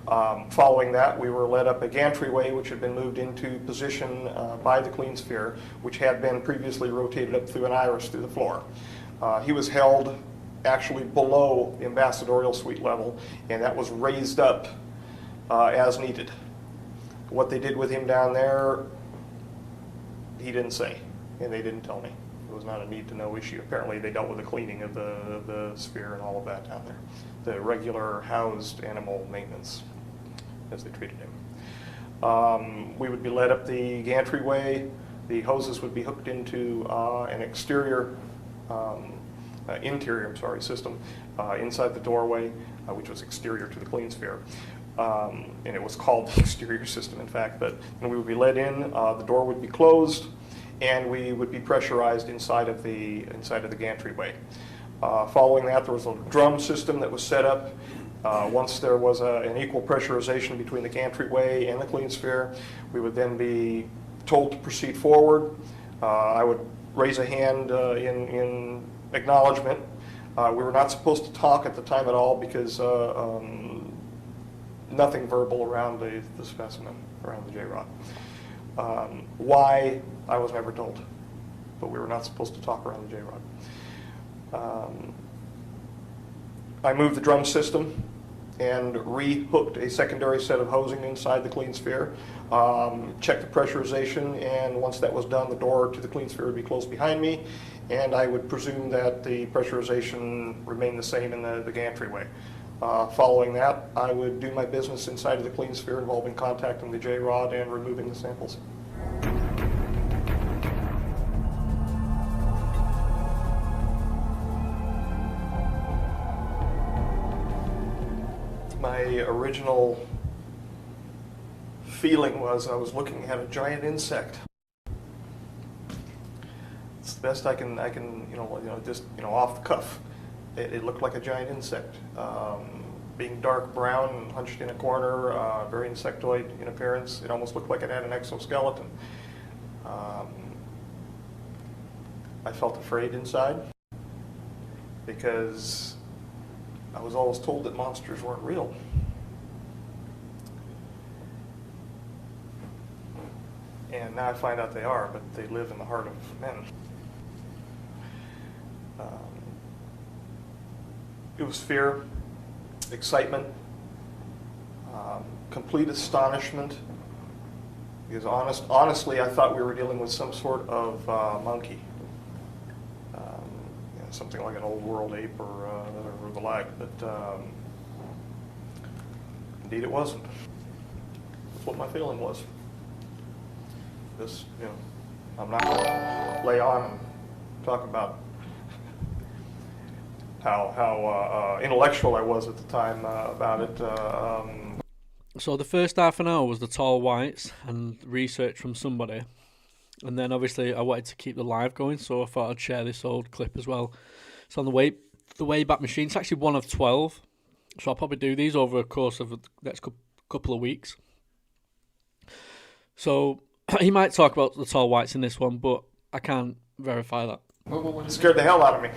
Following that, we were led up a gantry-way, which had been moved into position by the clean sphere, which had been previously rotated up through an iris through the floor. He was held actually below the ambassadorial suite level, and that was raised up as needed. What they did with him down there, he didn't say, and they didn't tell me. It was not a need-to-know issue. Apparently, they dealt with the cleaning of the sphere and all of that down there. The regular housed animal maintenance, as they treated him. We would be led up the gantry-way. The hoses would be hooked into an interior system inside the doorway, which was exterior to the clean sphere. And it was called the exterior system, in fact. But when we would be let in, the door would be closed, and we would be pressurized inside of the gantry-way. Following that, there was a drum system that was set up. Once there was an equal pressurization between the gantry-way and the clean sphere, we would then be told to proceed forward. I would raise a hand in acknowledgement. We were not supposed to talk at the time at all because nothing verbal around the specimen, around the J-rod. Why, I was never told, but we were not supposed to talk around the J-rod. I moved the drum system and re-hooked a secondary set of hosing inside the clean sphere, checked the pressurization, and once that was done, the door to the clean sphere would be closed behind me, and I would presume that the pressurization remained the same in the gantry-way. Following that, I would do my business inside of the clean sphere involving contacting the J-rod and removing the samples. My original feeling was I was looking at a giant insect. It's the best I can just off the cuff. It looked like a giant insect, being dark brown and hunched in a corner, very insectoid in appearance. It almost looked like it had an exoskeleton. I felt afraid inside because I was always told that monsters weren't real. And now I find out they are, but they live in the heart of men. It was fear, excitement, complete astonishment, because honestly, I thought we were dealing with some sort of monkey, something like an old world ape or the like, but indeed it wasn't. That's what my feeling was. This, I'm not going to lay on and talk about how intellectual I was at the time about it. So the first half an hour was the tall whites and research from somebody, and then obviously I wanted to keep the live going, so I thought I'd share this old clip as well. It's on the Wayback Machine. It's actually one of 12, so I'll probably do these over a course of the next couple of weeks. So he might talk about the tall whites in this one, but I can't verify that. It scared the hell out of me.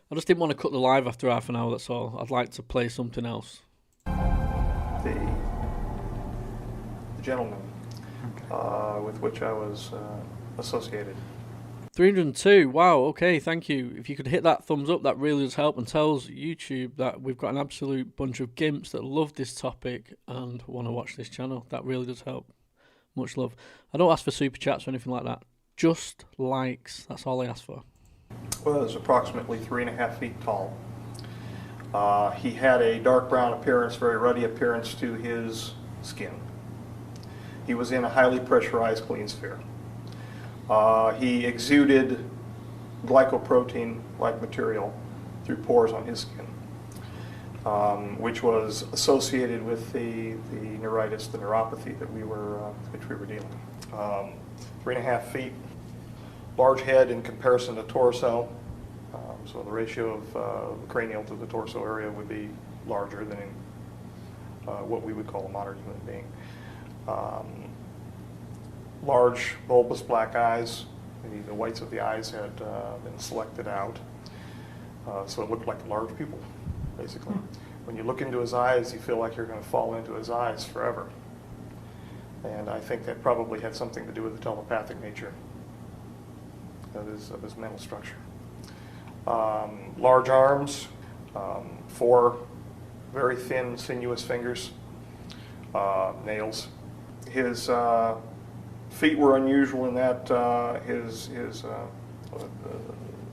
I just didn't want to cut the live after half an hour, that's all. I'd like to play something else. The gentleman with which I was associated. 302, wow, okay, thank you. If you could hit that thumbs up, that really does help and tells YouTube that we've got an absolute bunch of gimps that love this topic and want to watch this channel. That really does help. Much love. I don't ask for super chats or anything like that. Just likes, that's all I ask for. Was approximately 3.5 feet tall. He had a dark brown appearance, very ruddy appearance to his skin. He was in a highly pressurized clean sphere. He exuded glycoprotein-like material through pores on his skin, which was associated with the neuritis, the neuropathy that we were dealing with. 3.5 feet. Large head in comparison to torso, so the ratio of the cranial to the torso area would be larger than in what we would call a modern human being. Large, bulbous black eyes. The whites of the eyes had been selected out, so it looked like a large pupil, basically. When you look into his eyes, you feel like you're going to fall into his eyes forever. And I think that probably had something to do with the telepathic nature of his mental structure. Large arms, 4 very thin, sinuous fingers, nails. His feet were unusual in that his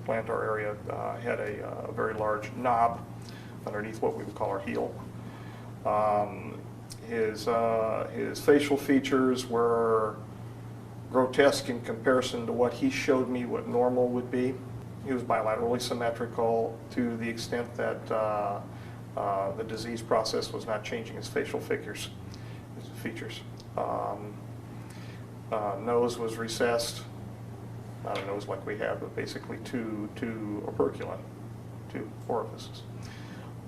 plantar area had a very large knob underneath what we would call our heel. His facial features were grotesque in comparison to what he showed me what normal would be. He was bilaterally symmetrical to the extent that the disease process was not changing his facial features. Nose was recessed, not a nose like we have, but basically two operculum, 2 orifices.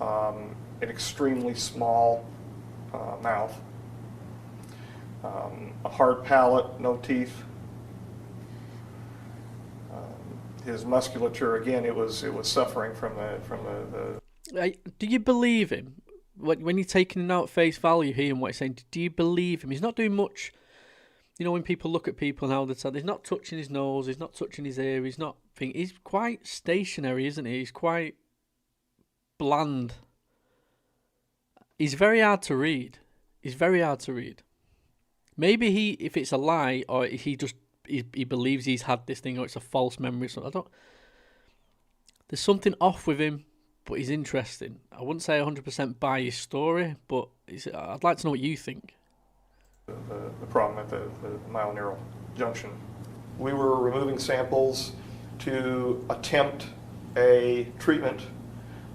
An extremely small mouth, a hard palate, no teeth. His musculature, again, it was suffering from the. Do you believe him when you're taking him out at face value, hearing what he's saying? Do you believe him? He's not doing much. You know, when people look at people now, he's not touching his nose, he's not touching his ear, he's quite stationary, isn't he? He's quite bland. He's very hard to read. Maybe if it's a lie, or he believes he's had this thing, or it's a false memory. So there's something off with him, but he's interesting. I wouldn't say 100% buy his story, but I'd like to know what you think. The problem at the myoneural junction. We were removing samples to attempt a treatment,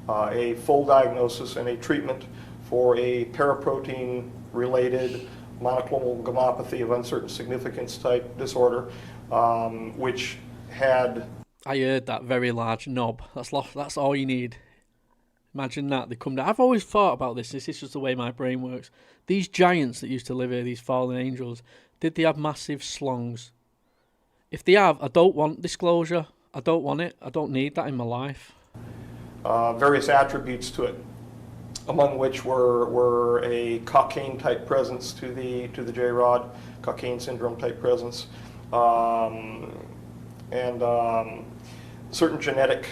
a full diagnosis and a treatment for a paraprotein-related monoclonal gammopathy of uncertain significance type disorder, which had... I heard that very large knob. That's all you need. Imagine that. They come down. I've always thought about this. This is just the way my brain works. These giants that used to live here, these fallen angels, did they have massive slongs? If they have, I don't want disclosure. I don't want it. I don't need that in my life. Various attributes to it, among which were a cocaine type presence to the J-rod, cocaine syndrome type presence, and certain genetic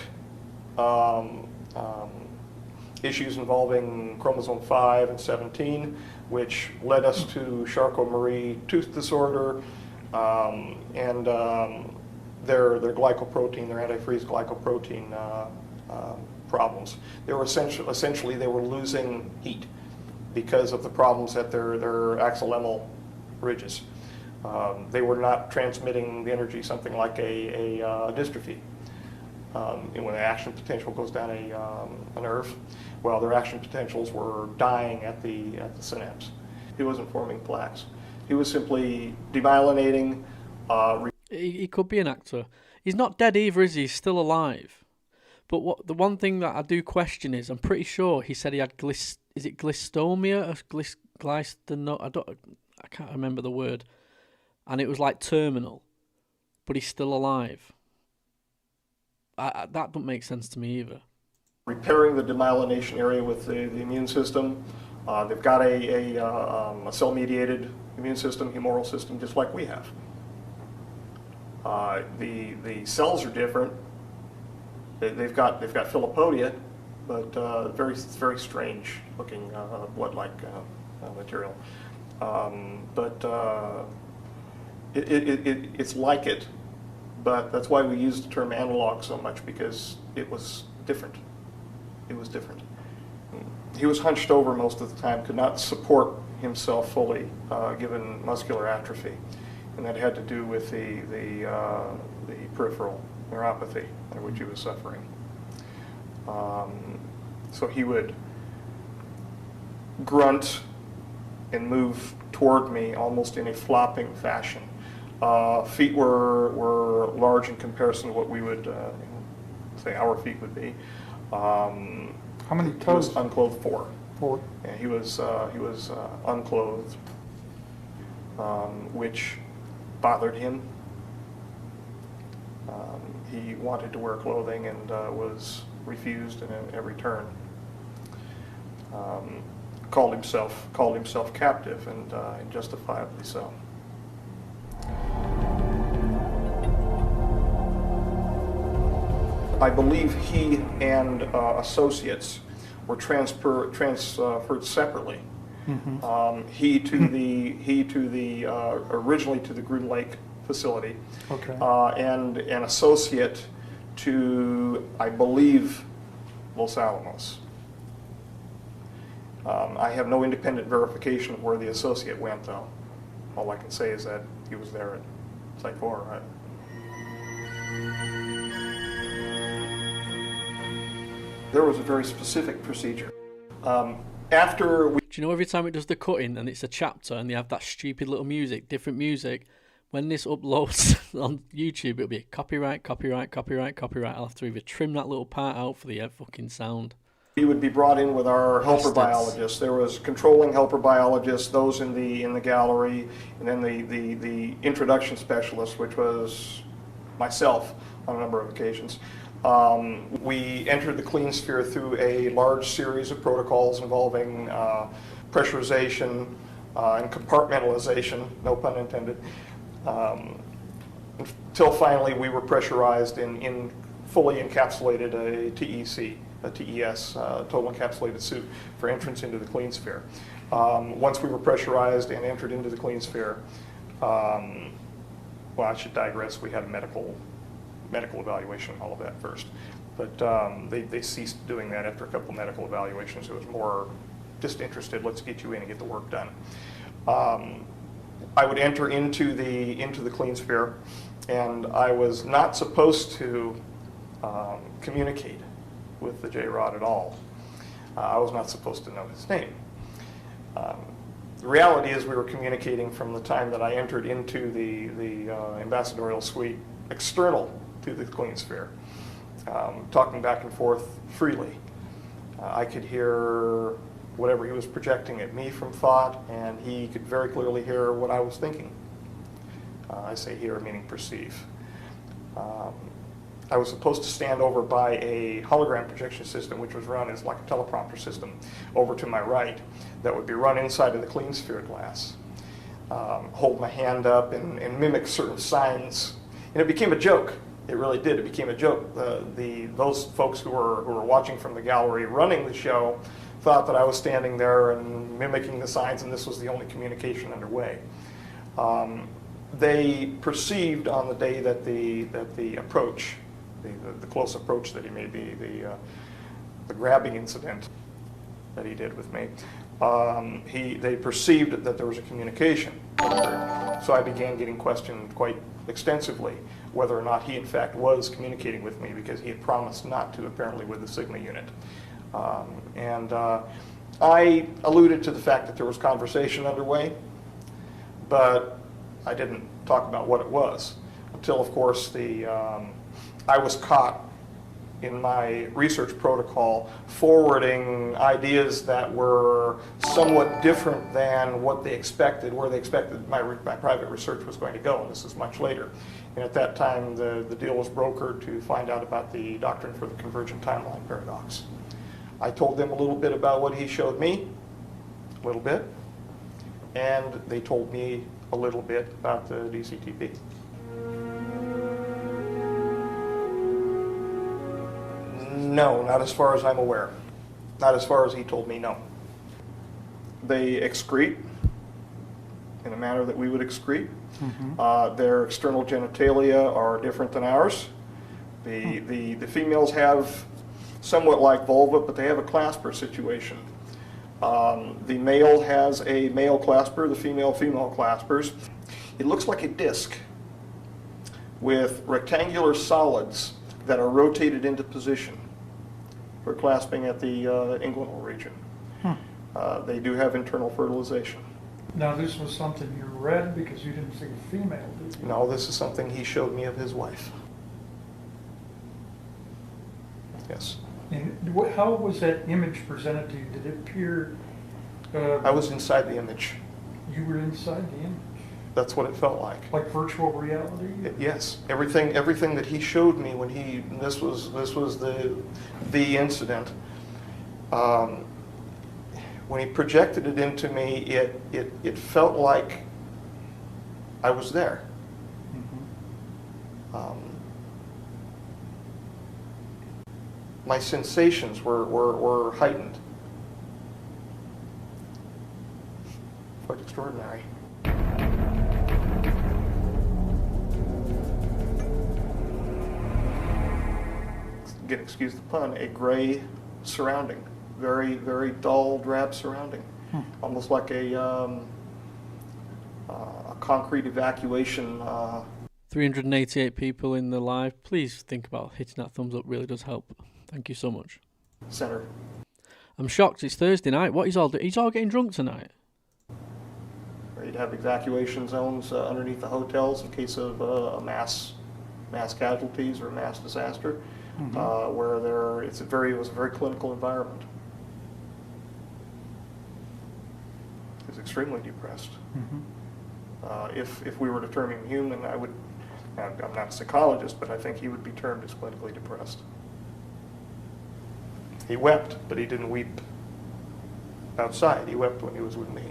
issues involving chromosome 5 and 17, which led us to Charcot-Marie tooth disorder, and their glycoprotein, their antifreeze glycoprotein problems. They were essentially they were losing heat because of the problems at their axillemal ridges. They were not transmitting the energy, something like a dystrophy. And when the action potential goes down a nerve, well, their action potentials were dying at the synapse. He wasn't forming plaques. He was simply demyelinating. He could be an actor. He's not dead either, is he? He's still alive. But the one thing that I do question is, I'm pretty sure he said he had is it glystomia or glysteno? I can't remember the word. And it was like terminal, but he's still alive. That don't make sense to me either. Repairing the demyelination area with the immune system. They've got a cell-mediated immune system, humoral system, just like we have. The cells are different. They've got Philopodia, but very strange looking blood-like material. It's like it. But that's why we use the term analog so much, because it was different. It was different. He was hunched over most of the time, could not support himself fully, given muscular atrophy, and that had to do with the peripheral neuropathy which he was suffering. So he would grunt and move toward me almost in a flopping fashion. Feet were large in comparison to what we would say our feet would be. How many toes? He was unclothed 4. 4. Yeah, he was unclothed, which bothered him. He wanted to wear clothing and was refused in every turn. Called himself captive, and justifiably so. I believe he and associates were transferred separately. He to the originally to the Groom Lake facility, Okay. and an associate to, I believe, Los Alamos. I have no independent verification of where the associate went, though. All I can say is that he was there at Site 4, right? There was a very specific procedure. After we... Do you know every time it does the cutting and it's a chapter and they have that stupid little music, different music, when this uploads on YouTube, it'll be copyright, copyright, copyright, copyright. I'll have to either trim that little part out for the fucking sound. We would be brought in with our helper biologists. There was controlling helper biologists, those in the gallery, and then the introduction specialist, which was myself on a number of occasions. We entered the clean sphere through a large series of protocols involving pressurization and compartmentalization, no pun intended, until finally we were pressurized in fully encapsulated a TEC, a TES, total encapsulated suit for entrance into the clean sphere. Once we were pressurized and entered into the clean sphere, well, I should digress, we had a medical evaluation and all of that first. But they ceased doing that after a couple of medical evaluations. It was more just interested, let's get you in and get the work done. I would enter into the clean sphere, and I was not supposed to communicate with the J-Rod at all. I was not supposed to know his name. The reality is we were communicating from the time that I entered into the ambassadorial suite external to the clean sphere, talking back and forth freely. I could hear whatever he was projecting at me from thought, and he could very clearly hear what I was thinking. I say hear meaning perceive. I was supposed to stand over by a hologram projection system, which was run as like a teleprompter system, over to my right, that would be run inside of the clean sphere glass. Hold my hand up and mimic certain signs. And it became a joke. It really did. It became a joke. Those folks who were watching from the gallery running the show thought that I was standing there and mimicking the signs, and this was the only communication underway. They perceived on the day that the approach, the close approach that he made, the grabbing incident that he did with me, they perceived that there was a communication. So I began getting questioned quite extensively whether or not he in fact was communicating with me, because he had promised not to, apparently, with the Sigma unit. I alluded to the fact that there was conversation underway, but I didn't talk about what it was until, of course, I was caught in my research protocol forwarding ideas that were somewhat different than what they expected, where they expected my private research was going to go, and this is much later. And at that time, the deal was brokered to find out about the doctrine for the convergent timeline paradox. I told them a little bit about what he showed me, a little bit, and they told me a little bit about the DCTP. No, not as far as I'm aware. Not as far as he told me, no. They excrete in a manner that we would excrete. Their external genitalia are different than ours. The females have somewhat like vulva, but they have a clasper situation. The male has a male clasper, the female claspers. It looks like a disc with rectangular solids that are rotated into position for clasping at the inguinal region. They do have internal fertilization. Now this was something you read because you didn't see a female, did you? No, this is something he showed me of his wife. Yes. And how was that image presented to you? Did it appear... I was inside the image. You were inside the image? That's what it felt like. Like virtual reality? Yes. Everything that he showed me when this was the incident. When he projected it into me, it felt like I was there. my sensations were heightened. Quite extraordinary. Again, excuse the pun, a gray surrounding. Very, very dull, drab surrounding. Almost like a concrete evacuation. 388 people in the live. Please think about hitting that thumbs up. Really does help. Thank you so much. Center. I'm shocked. It's Thursday night. What he's all doing? He's all getting drunk tonight. You'd have evacuation zones underneath the hotels in case of mass casualties or mass disaster, where it was a very clinical environment. He was extremely depressed. If we were to term him human, I'm not a psychologist, but I think he would be termed as clinically depressed. He wept, but he didn't weep outside. He wept when he was with me.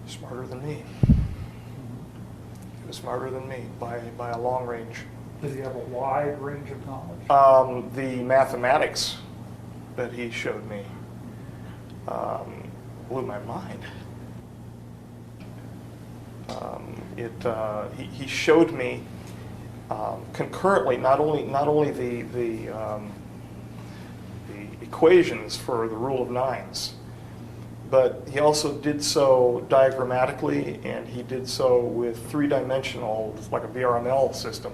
Smarter than me. He was smarter than me by a long range. Did he have a wide range of knowledge? The mathematics that he showed me blew my mind. He showed me concurrently not only the equations for the rule of nines, but he also did so diagrammatically, and he did so with three-dimensional, like a VRML system,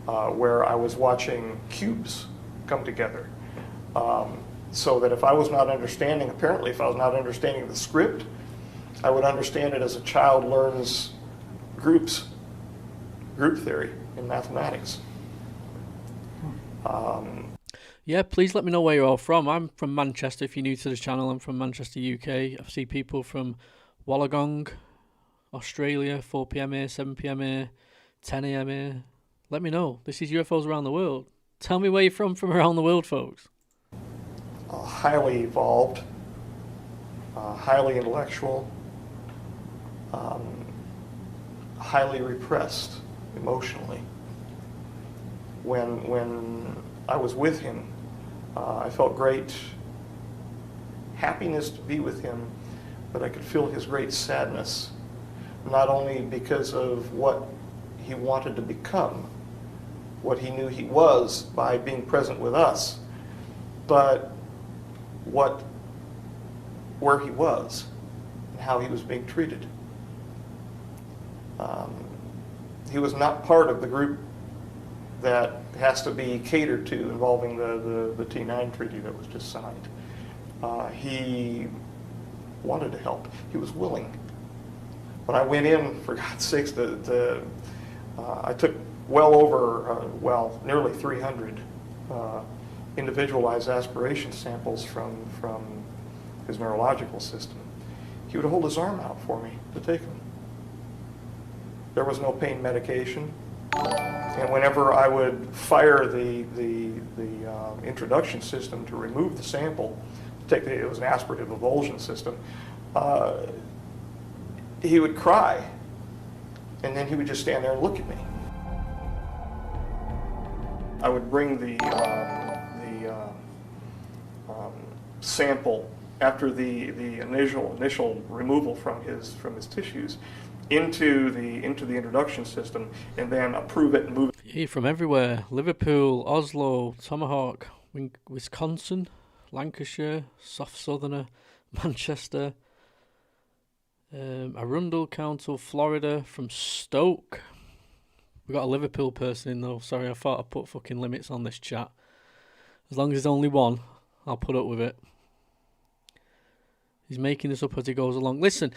where I was watching cubes come together. So that if I was not understanding, apparently if I was not understanding the script, I would understand it as a child learns group theory in mathematics. Yeah, please let me know where you're all from. I'm from Manchester. If you're new to this channel, I'm from Manchester, UK. I see people from Wollongong, Australia, 4 p.m. here, 7 p.m. here, 10 a.m. here. Let me know. This is UFOs Around the World. Tell me where you're from around the world, folks. Highly evolved, highly intellectual, highly repressed emotionally. When I was with him, I felt great happiness to be with him, but I could feel his great sadness, not only because of what he wanted to become, what he knew he was by being present with us, but where he was and how he was being treated. He was not part of the group that has to be catered to involving the T9 treaty that was just signed. He wanted to help. He was willing. When I went in, for God's sakes, I took well over, nearly 300 individualized aspiration samples from his neurological system. He would hold his arm out for me to take them. There was no pain medication. And whenever I would fire the introduction system to remove the sample, it was an aspirative avulsion system, he would cry, and then he would just stand there and look at me. I would bring the sample after the initial removal from his tissues into the introduction system, and then approve it and move it. Yeah, from everywhere: Liverpool, Oslo, Tomahawk, Wisconsin, Lancashire, Soft Southerner, Manchester, Arundel Council, Florida, from Stoke. We got a Liverpool person in though. Sorry, I thought I put fucking limits on this chat. As long as there's only one, I'll put up with it. He's making this up as he goes along. Listen,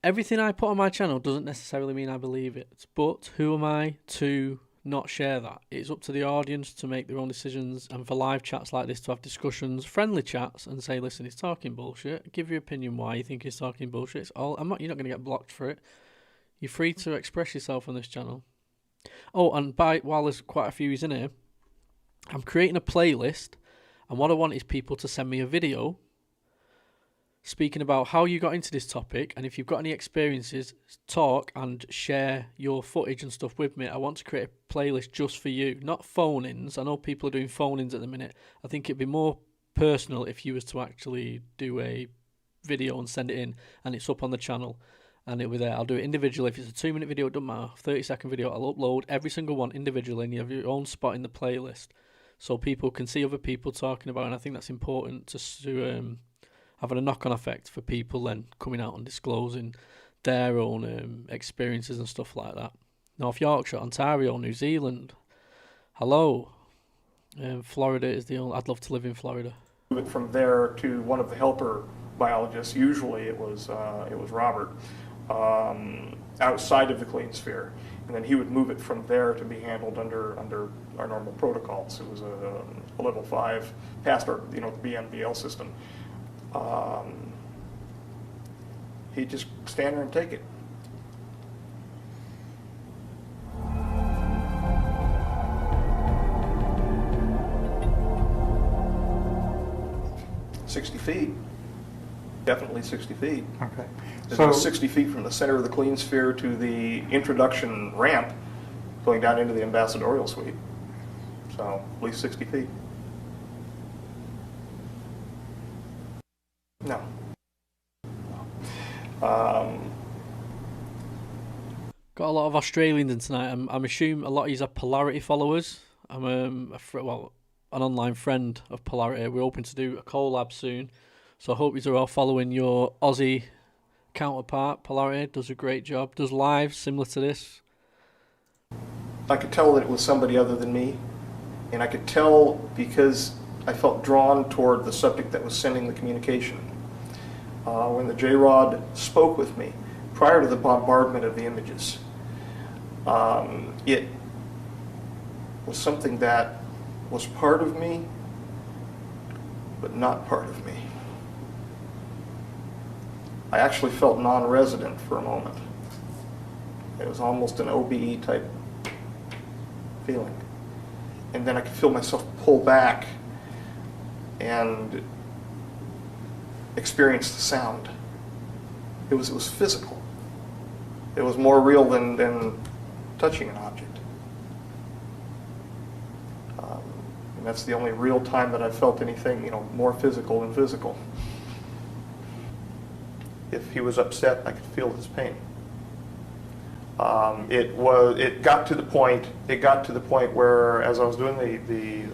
everything I put on my channel doesn't necessarily mean I believe it. But who am I to not share that? It's up to the audience to make their own decisions, and for live chats like this to have discussions, friendly chats, and say, listen, he's talking bullshit. Give your opinion why you think he's talking bullshit. You're not going to get blocked for it. You're free to express yourself on this channel. Oh, and while there's quite a few in here, I'm creating a playlist, and what I want is people to send me a video speaking about how you got into this topic, and if you've got any experiences, talk and share your footage and stuff with me. I want to create a playlist just for you, not phone-ins. I know people are doing phone-ins at the minute. I think it'd be more personal if you was to actually do a video and send it in, and it's up on the channel and it'll be there. I'll do it individually. If it's a 2-minute video, it doesn't matter. 30-second video, I'll upload every single one individually, and you have your own spot in the playlist so people can see other people talking about it. And I think that's important to having a knock-on effect for people then coming out and disclosing their own experiences and stuff like that. North Yorkshire, Ontario, New Zealand, hello. Florida is the only. I'd love to live in Florida. Move it from there to one of the helper biologists. Usually it was Robert, outside of the clean sphere, and then he would move it from there to be handled under our normal protocols. It was a level 5, past our the BMBL system. He'd just stand there and take it. "60 feet. Definitely 60 feet. Okay. So 60 feet from the center of the clean sphere to the introduction ramp going down into the ambassadorial suite. So at least 60 feet. No. Got a lot of Australians in tonight. I'm assuming a lot of you are Polarity followers. I'm an online friend of Polarity. We're hoping to do a collab soon. So I hope you are all following your Aussie counterpart. Polarity does a great job. Does lives similar to this. I could tell that it was somebody other than me. And I could tell because I felt drawn toward the subject that was sending the communication. When the J-Rod spoke with me, prior to the bombardment of the images, it was something that was part of me, but not part of me. I actually felt non-resident for a moment. It was almost an OBE type feeling. And then I could feel myself pull back and experience the sound. It was physical. It was more real than touching an object. And that's the only real time that I felt anything, more physical than physical. If he was upset, I could feel his pain. It got to the point where, as I was doing the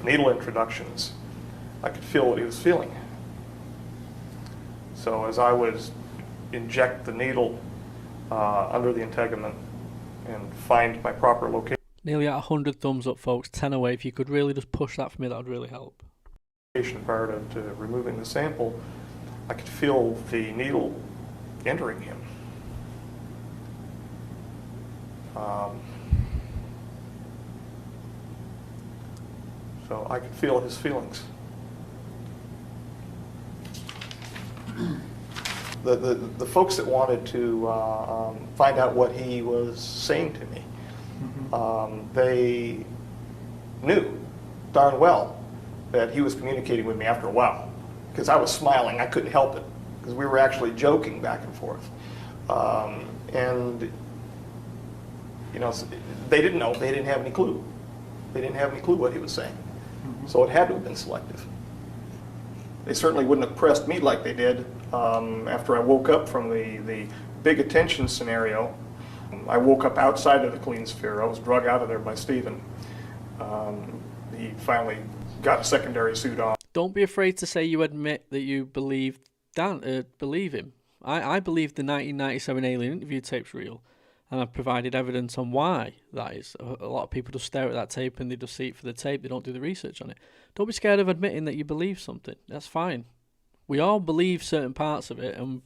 needle introductions, I could feel what he was feeling. So as I would inject the needle under the integument and find my proper location. Nearly at 100 thumbs up, folks. 10 away. If you could really just push that for me, that would really help. Prior to removing the sample, I could feel the needle entering him. So I could feel his feelings. The folks that wanted to find out what he was saying to me, they knew darn well that he was communicating with me after a while, because I was smiling. I couldn't help it, because we were actually joking back and forth. And they didn't know. They didn't have any clue. They didn't have any clue what he was saying. So it had to have been selective. They certainly wouldn't have pressed me like they did after I woke up from the big attention scenario. I woke up outside of the clean sphere. I was drug out of there by Stephen. He finally got a secondary suit on. Don't be afraid to say you admit that you believe him. I believe the 1997 alien interview tape's real, and I've provided evidence on why that is. A lot of people just stare at that tape and they just see it for the tape. They don't do the research on it. Don't be scared of admitting that you believe something. That's fine. We all believe certain parts of it, and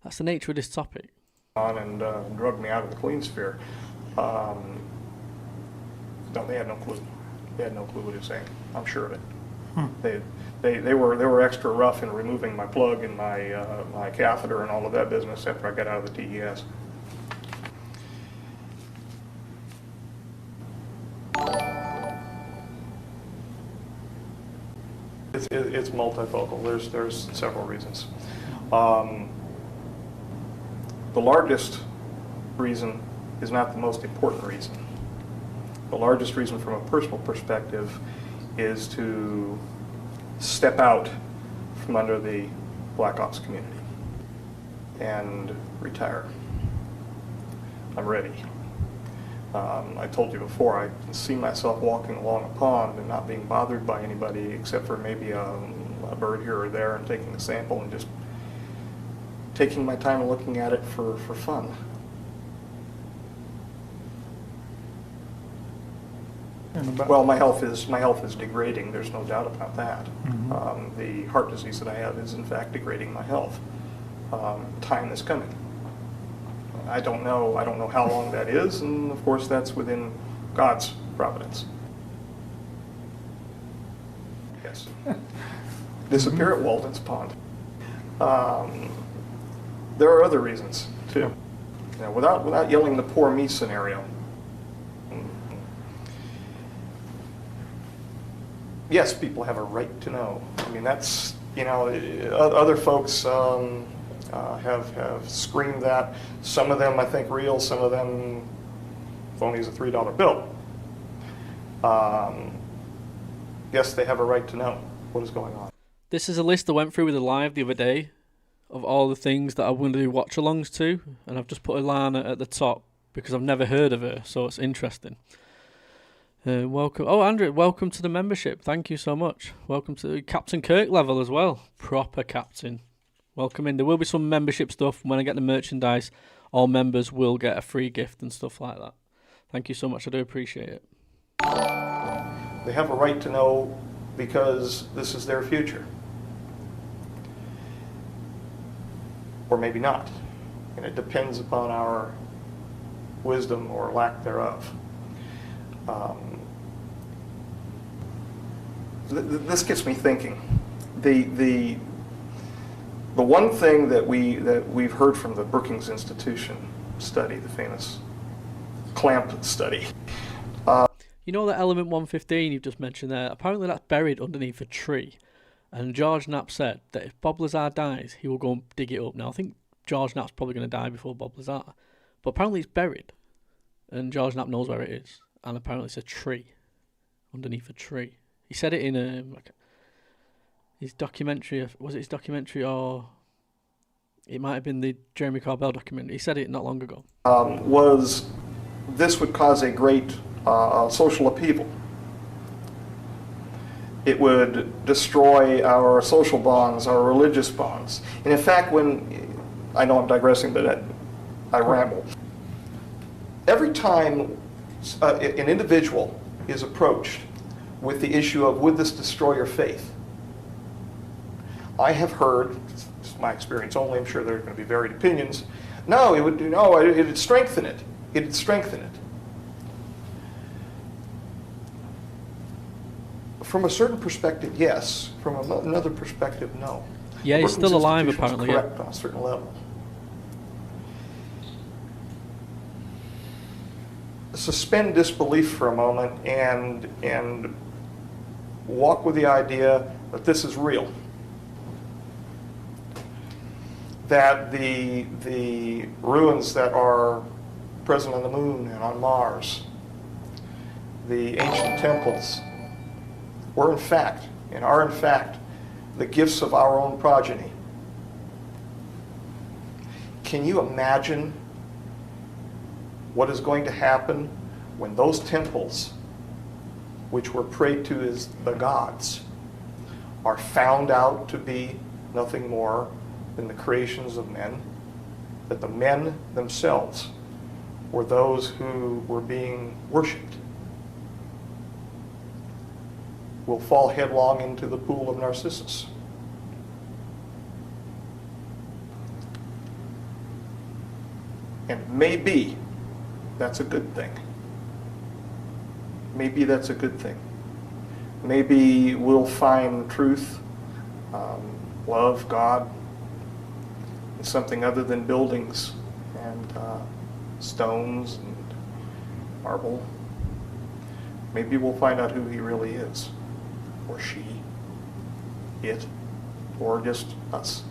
that's the nature of this topic. On and drugged me out of the clean sphere. No, they had no clue. They had no clue what he was saying. I'm sure of it. They were extra rough in removing my plug and my catheter and all of that business after I got out of the TES. It's multifocal. There's several reasons. The largest reason is not the most important reason. The largest reason from a personal perspective is to step out from under the Black Ops community and retire. I'm ready. I told you before, I can see myself walking along a pond and not being bothered by anybody except for maybe a bird here or there, and taking a sample and just taking my time and looking at it for fun. Well, my health is degrading. There's no doubt about that. Mm-hmm. The heart disease that I have is in fact degrading my health. Time is coming. I don't know how long that is, and of course that's within God's providence. Yes. Disappear at Walden's Pond. There are other reasons too. You know, without yelling the poor me scenario. Yes, people have a right to know. I mean, that's, you know, other folks have screamed that. Some of them, I think, real. Some of them phony as a $3 bill. Yes, they have a right to know what is going on. This is a list I went through with a live the other day of all the things that I'm going to do watch-alongs to, and I've just put Ilana at the top because I've never heard of her, so it's interesting. Welcome. Oh, Andrew, welcome to the membership. Thank you so much. Welcome to Captain Kirk level as well. Proper captain. Welcome in. There will be some membership stuff. When I get the merchandise, all members will get a free gift and stuff like that. Thank you so much. I do appreciate it. They have a right to know because this is their future. Or maybe not. And it depends upon our wisdom or lack thereof. This gets me thinking. The one thing that we've heard from the Brookings Institution study, the famous clamp study. You know that element 115 you've just mentioned there? Apparently that's buried underneath a tree. And George Knapp said that if Bob Lazar dies, he will go and dig it up. Now, I think George Knapp's probably going to die before Bob Lazar. But apparently it's buried. And George Knapp knows where it is. And apparently it's a tree. Underneath a tree. He said it in his documentary. Was it his documentary, or it might have been the Jeremy Corbell documentary? He said it not long ago. This would cause a great social upheaval. It would destroy our social bonds, our religious bonds. And in fact, I know I'm digressing, but I ramble. Every time an individual is approached with the issue of, would this destroy your faith? I have heard, this is my experience only, I'm sure there are going to be varied opinions, no, it'd strengthen it. It'd strengthen it. From a certain perspective, yes. From another perspective, no. Yeah, he's still alive, apparently. Correct on a certain level. Suspend disbelief for a moment and walk with the idea that this is real. That the ruins that are present on the moon and on Mars, the ancient temples, were in fact, and are in fact, the gifts of our own progeny. Can you imagine what is going to happen when those temples, which were prayed to as the gods, are found out to be nothing more than the creations of men, that the men themselves were those who were being worshipped? Will fall headlong into the pool of Narcissus. And maybe that's a good thing. Maybe that's a good thing. Maybe we'll find truth, love, God, in something other than buildings and stones and marble. Maybe we'll find out who he really is, or she. it or just us.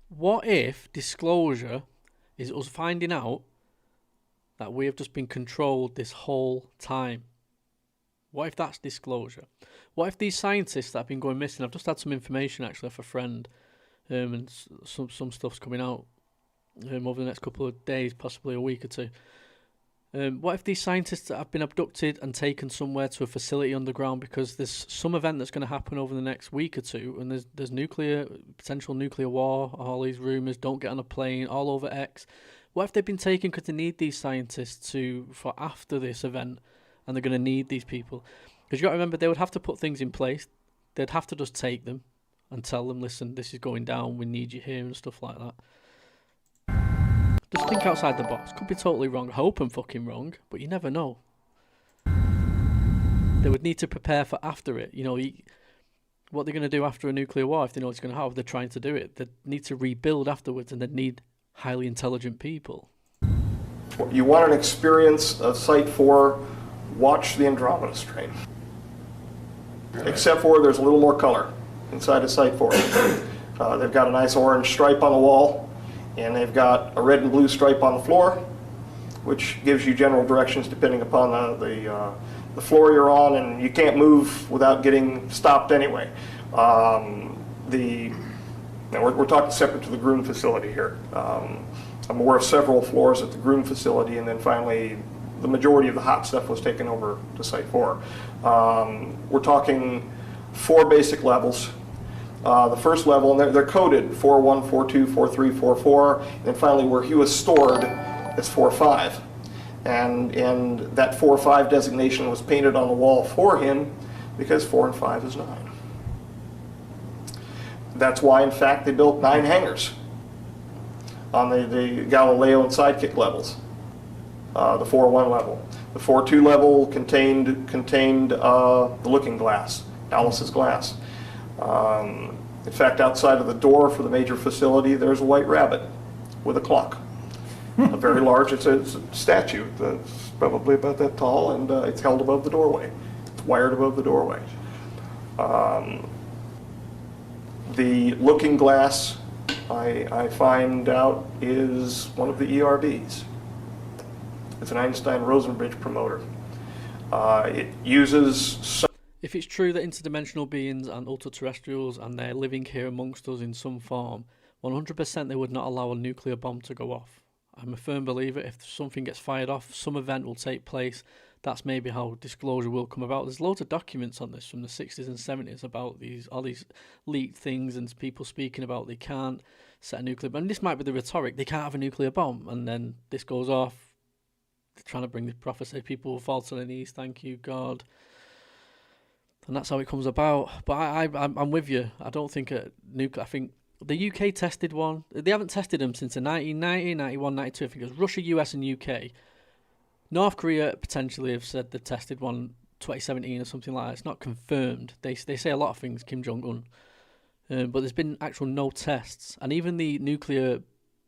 What if disclosure is us finding out that we have just been controlled this whole time? What if that's disclosure? What if these scientists that have been going missing, I've just had some information actually off a friend, and some stuff's coming out over the next couple of days, possibly a week or two. What if these scientists that have been abducted and taken somewhere to a facility underground because there's some event that's going to happen over the next week or two, and there's potential nuclear war, all these rumours, don't get on a plane, all over X. What if they've been taken because they need these scientists for after this event, and they're going to need these people? Because you got to remember, they would have to put things in place. They'd have to just take them and tell them, listen, this is going down, we need you here and stuff like that. Just think outside the box. Could be totally wrong. Hope I'm fucking wrong, but you never know. They would need to prepare for after it. You know, what they're going to do after a nuclear war, if they know it's going to happen, they're trying to do it. They need to rebuild afterwards, and they need highly intelligent people. You want an experience of Site 4, watch the Andromeda Strain. Right. Except for there's a little more color inside of Site 4. They've got a nice orange stripe on the wall, and they've got a red and blue stripe on the floor, which gives you general directions depending upon the floor you're on, and you can't move without getting stopped anyway. Now we're talking separate to the Groom facility here. I'm aware of several floors at the Groom facility, and then finally the majority of the hot stuff was taken over to Site 4. We're talking 4 basic levels. The first level, and they're coded 4.1, 4.2, 4.3, 4.4, and then finally where he was stored is 4.5. And that 4.5 designation was painted on the wall for him because 4 and 5 is 9. That's why, in fact, they built 9 hangars on the Galileo and Sidekick levels. The 4.1 level. The 4.2 level contained the Looking Glass, Alice's glass. In fact, outside of the door for the major facility, there's a white rabbit with a clock. A very large, it's a statue that's probably about that tall, and it's held above the doorway. It's wired above the doorway. The Looking Glass, I find out, is one of the ERBs. It's an Einstein-Rosenbridge promoter. It uses... If it's true that interdimensional beings and ultra-terrestrials and they're living here amongst us in some form, 100% they would not allow a nuclear bomb to go off. I'm a firm believer if something gets fired off, some event will take place. That's maybe how disclosure will come about. There's loads of documents on this from the 60s and 70s about all these leaked things and people speaking about they can't set a nuclear bomb. And this might be the rhetoric, they can't have a nuclear bomb. And then this goes off, they're trying to bring the prophecy, people will fall to their knees, thank you, God. And that's how it comes about. But I'm with you. I don't think nuclear. I think the UK tested one. They haven't tested them since the 1990, 91, 92. I think it was Russia, US, and UK. North Korea potentially have said they've tested one 2017 or something like that. It's not confirmed. They say a lot of things, Kim Jong-un. But there's been actual no tests. And even the nuclear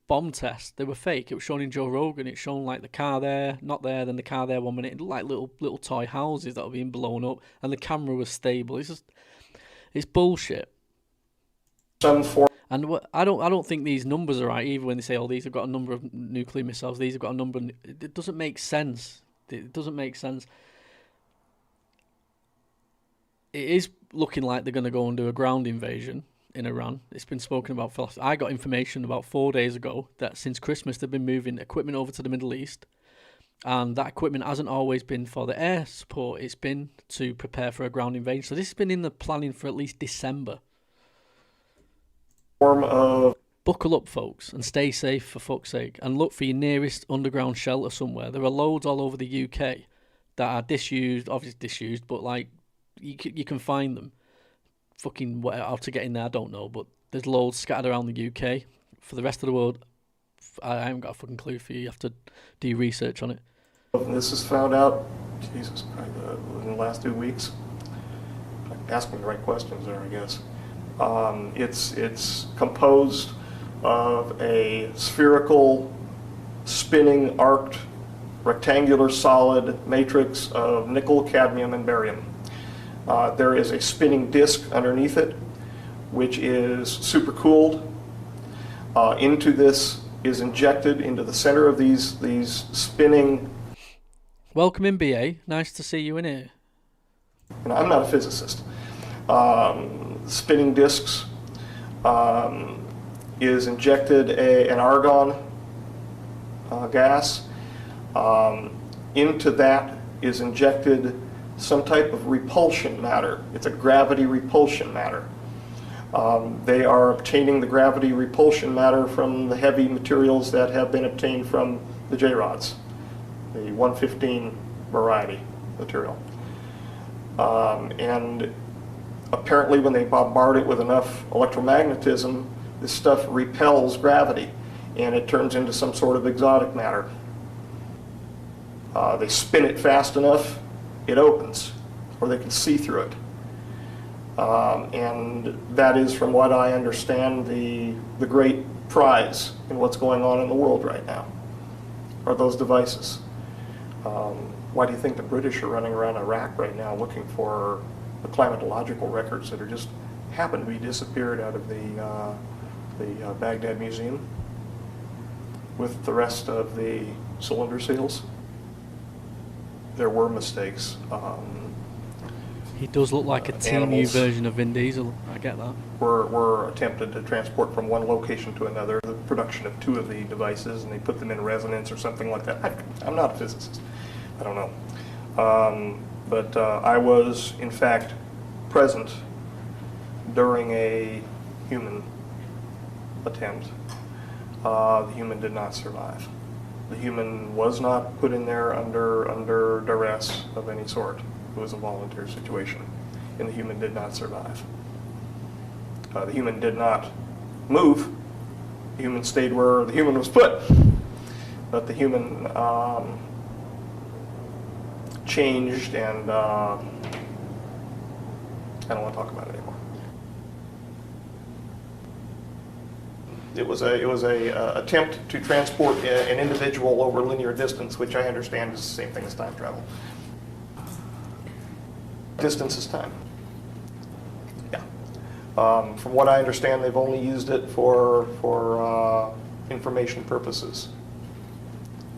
bomb tests, they were fake. It was shown in Joe Rogan. It's shown like the car there, not there, then the car there 1 minute. It looked like little toy houses that were being blown up, and the camera was stable. It's bullshit. And I don't think these numbers are right either when they say, oh, these have got a number of nuclear missiles, these have got a number. It doesn't make sense. It doesn't make sense. It is looking like they're going to go and do a ground invasion in Iran. It's been spoken about for... I got information about 4 days ago that since Christmas they've been moving equipment over to the Middle East, and that equipment hasn't always been for the air support, it's been to prepare for a ground invasion. So this has been in the planning for at least December. Buckle up, folks, and stay safe for fuck's sake, and look for your nearest underground shelter somewhere. There are loads all over the UK that are disused, obviously disused, but like you can find them. Fucking how to get in there, I don't know, but there's loads scattered around the UK. For the rest of the world, I haven't got a fucking clue for you. You have to do your research on it. This is found out, Jesus Christ, in the last 2 weeks. Asking the right questions there, I guess. It's composed of a spherical, spinning, arced rectangular solid matrix of nickel, cadmium, and barium. There is a spinning disk underneath it, which is supercooled. Into this is injected into the center of these spinning. Welcome in, BA. Nice to see you in here. And I'm not a physicist. Spinning disks is injected an argon gas. Into that is injected some type of repulsion matter. It's a gravity repulsion matter. They are obtaining the gravity repulsion matter from the heavy materials that have been obtained from the J-rods, the 115 variety material. And apparently when they bombard it with enough electromagnetism, this stuff repels gravity and it turns into some sort of exotic matter. They spin it fast enough, it opens, or they can see through it. And that is, from what I understand, the great prize in what's going on in the world right now, are those devices. Why do you think the British are running around Iraq right now looking for the climatological records that are just happen to be disappeared out of the Baghdad Museum with the rest of the cylinder seals? There were mistakes. He does look like a teeny version of Vin Diesel. I get that. Were attempted to transport from one location to another. The production of 2 of the devices, and they put them in resonance or something like that. I'm not a physicist. I don't know. But I was, in fact, present during a human attempt. The human did not survive. The human was not put in there under duress of any sort. It was a volunteer situation, and the human did not survive. The human did not move. The human stayed where the human was put. But the human changed, and I don't want to talk about it anymore. It was a attempt to transport an individual over linear distance, which I understand is the same thing as time travel. Distance is time. Yeah. From what I understand, they've only used it for information purposes.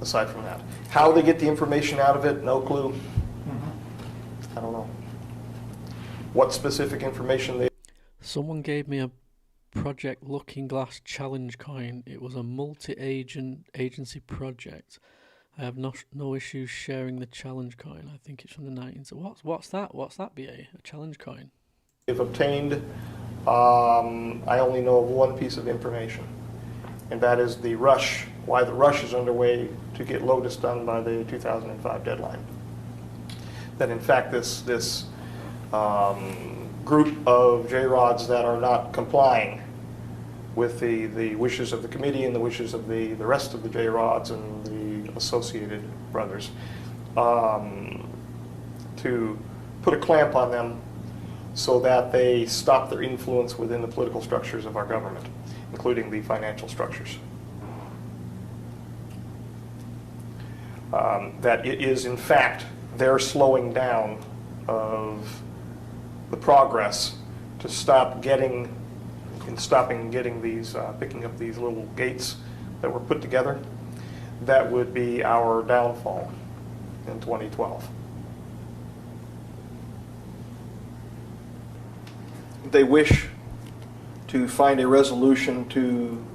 Aside from that, how they get the information out of it, no clue. I don't know. What specific information they... Someone gave me a Project Looking Glass challenge coin. It was a multi-agency project. I have no issues sharing the challenge coin. I think it's from the 19th. What's that? What's that, BA? A challenge coin? They've obtained, I only know of one piece of information, and that is the rush, why the rush is underway to get Lotus done by the 2005 deadline. That in fact this group of J-rods that are not complying with the wishes of the committee and the wishes of the rest of the J-rods and the associated brothers, to put a clamp on them so that they stop their influence within the political structures of our government, including the financial structures. That it is in fact their slowing down of the progress to stop getting these, picking up these little gates that were put together. That would be our downfall in 2012. They wish to find a resolution to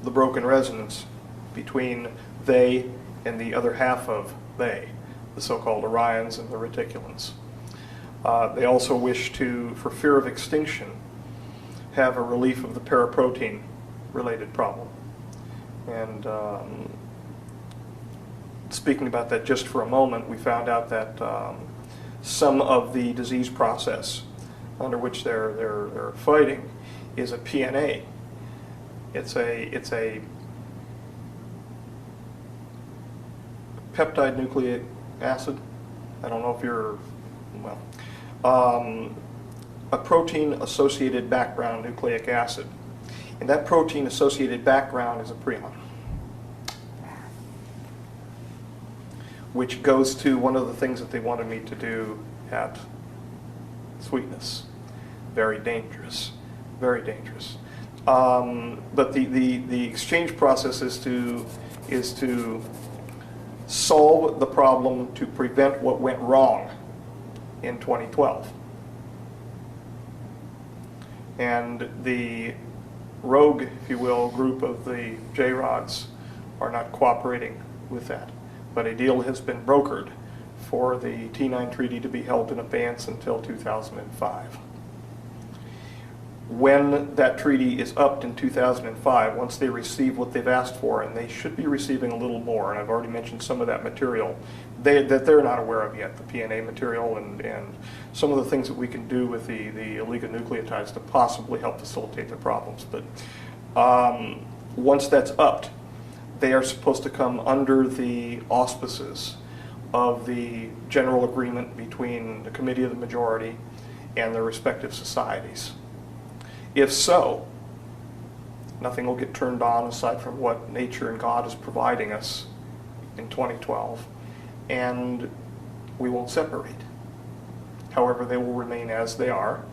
the broken resonance between they and the other half of they, the so-called Orions and the Reticulans. They also wish to, for fear of extinction, have a relief of the paraprotein related problem. And speaking about that just for a moment, we found out that some of the disease process under which they're fighting is a PNA. It's a peptide nucleic acid. I don't know if you're, well, a protein-associated background nucleic acid. And that protein-associated background is a prion. which goes to one of the things that they wanted me to do at Sweetness. Very dangerous, very dangerous. But the exchange process is to solve the problem to prevent what went wrong in 2012. And the rogue, if you will, group of the J-Rods are not cooperating with that. But a deal has been brokered for the T9 treaty to be held in abeyance until 2005. When that treaty is upped in 2005, once they receive what they've asked for, and they should be receiving a little more, and I've already mentioned some of that material that they're not aware of yet, the PNA material and some of the things that we can do with the oligonucleotides to possibly help facilitate their problems. But once that's upped, they are supposed to come under the auspices of the general agreement between the Committee of the Majority and their respective societies. If so, nothing will get turned on aside from what nature and God is providing us in 2012, and we won't separate. However, they will remain as they are,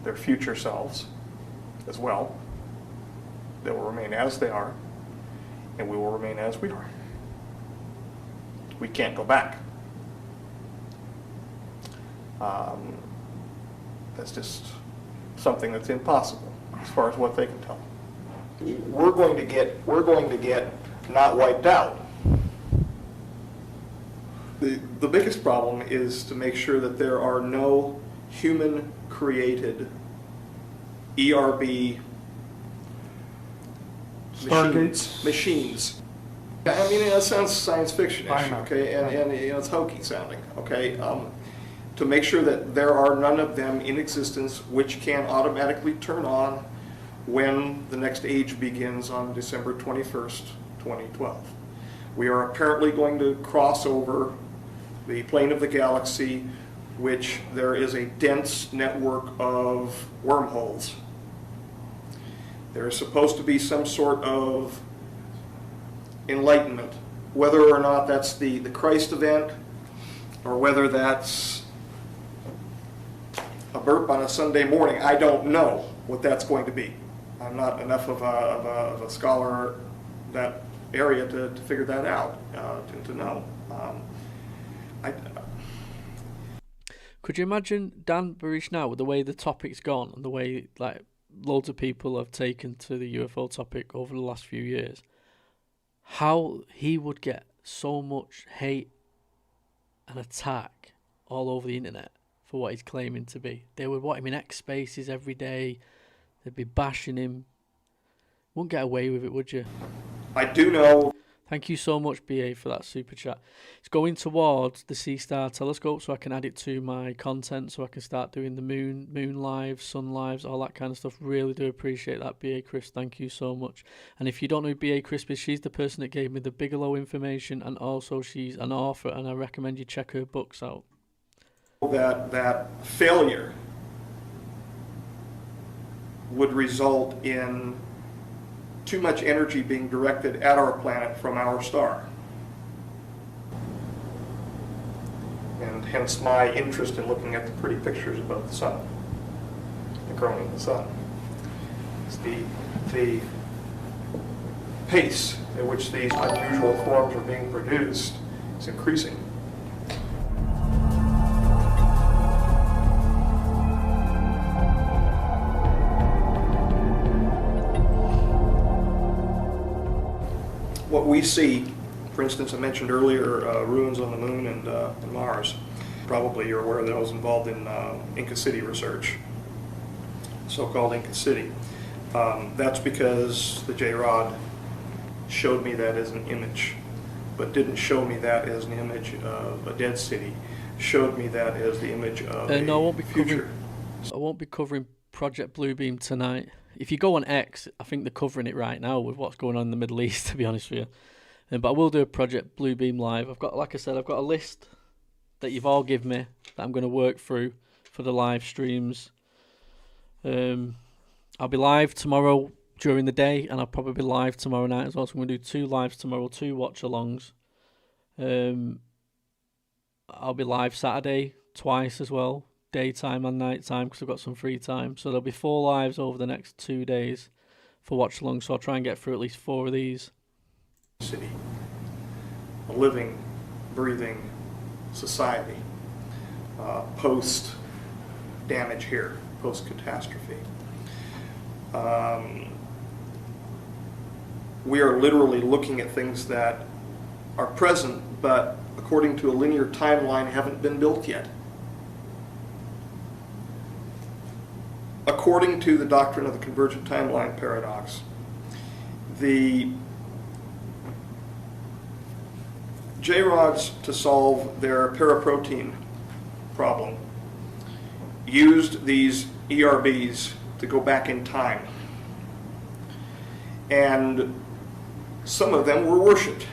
their future selves as well. They will remain as they are, and we will remain as we are. We can't go back. That's just something that's impossible as far as what they can tell. We're going to get not wiped out. The biggest problem is to make sure that there are no human-created ERB machines. I mean, that sounds science fiction-ish, okay, and you know, it's hokey sounding, okay. To make sure that there are none of them in existence which can automatically turn on when the next age begins on December 21st, 2012. We are apparently going to cross over the plane of the galaxy, which there is a dense network of wormholes. There is supposed to be some sort of enlightenment, whether or not that's the Christ event, or whether that's a burp on a Sunday morning. I don't know what that's going to be. I'm not enough of a scholar in that area to figure that out, to know. Could you imagine Dan Barish now, with the way the topic's gone and the way like loads of people have taken to the UFO topic over the last few years, how he would get so much hate and attack all over the internet for what he's claiming to be? They would want him in X spaces every day. They'd be bashing him. Wouldn't get away with it, would you? I do know. Thank you so much, BA, for that super chat. It's going towards the Sea Star telescope, so I can add it to my content, so I can start doing the moon lives, sun lives, all that kind of stuff. Really do appreciate that, BA Chris. Thank you so much. And if you don't know who BA Chris is, she's the person that gave me the Bigelow information, and also she's an author, and I recommend you check her books out. That failure would result in too much energy being directed at our planet from our star. And hence my interest in looking at the pretty pictures above the sun, the corona of the sun. It's the pace at which these unusual forms are being produced is increasing. What we see, for instance, I mentioned earlier ruins on the moon and Mars. Probably you're aware that I was involved in Inca City research, so-called Inca City. That's because the J-Rod showed me that as an image, but didn't show me that as an image of a dead city. Showed me that as the image of no, I won't be future. I won't be covering Project Bluebeam tonight. If you go on X, I think they're covering it right now with what's going on in the Middle East, to be honest with you. But I will do a Project Bluebeam live. I've got, like I said, I've got a list that you've all given me that I'm going to work through for the live streams. I'll be live tomorrow during the day, and I'll probably be live tomorrow night as well. So I'm going to do 2 lives tomorrow, 2 watch-alongs. I'll be live Saturday twice as well, daytime and nighttime, because I've got some free time. So there'll be 4 lives over the next 2 days for watch along. So I'll try and get through at least 4 of these. City, a living, breathing society, post damage here, post catastrophe. We are literally looking at things that are present, but according to a linear timeline, haven't been built yet. According to the doctrine of the convergent timeline paradox, the J-rods, to solve their paraprotein problem, used these ERBs to go back in time. And some of them were worshipped.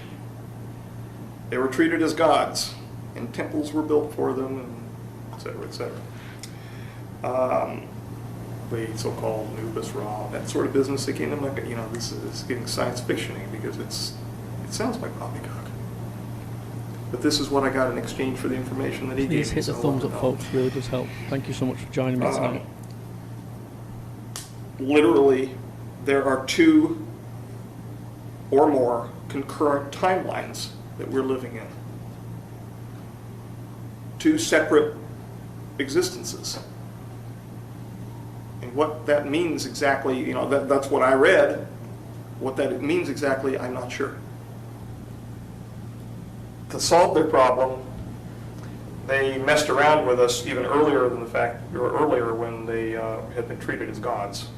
They were treated as gods, and temples were built for them, and et cetera, et cetera. The so-called Anubis Ra, that sort of business. Again, I'm not, this is getting science fiction-y because it sounds like poppycock. But this is what I got in exchange for the information that he gave me. Please hit the thumbs up, folks. Really does help. Thank you so much for joining me tonight. Literally, there are 2 or more concurrent timelines that we're living in. 2 separate existences. And what that means exactly, that's what I read. What that means exactly, I'm not sure. To solve their problem, they messed around with us even earlier than earlier when they had been treated as gods.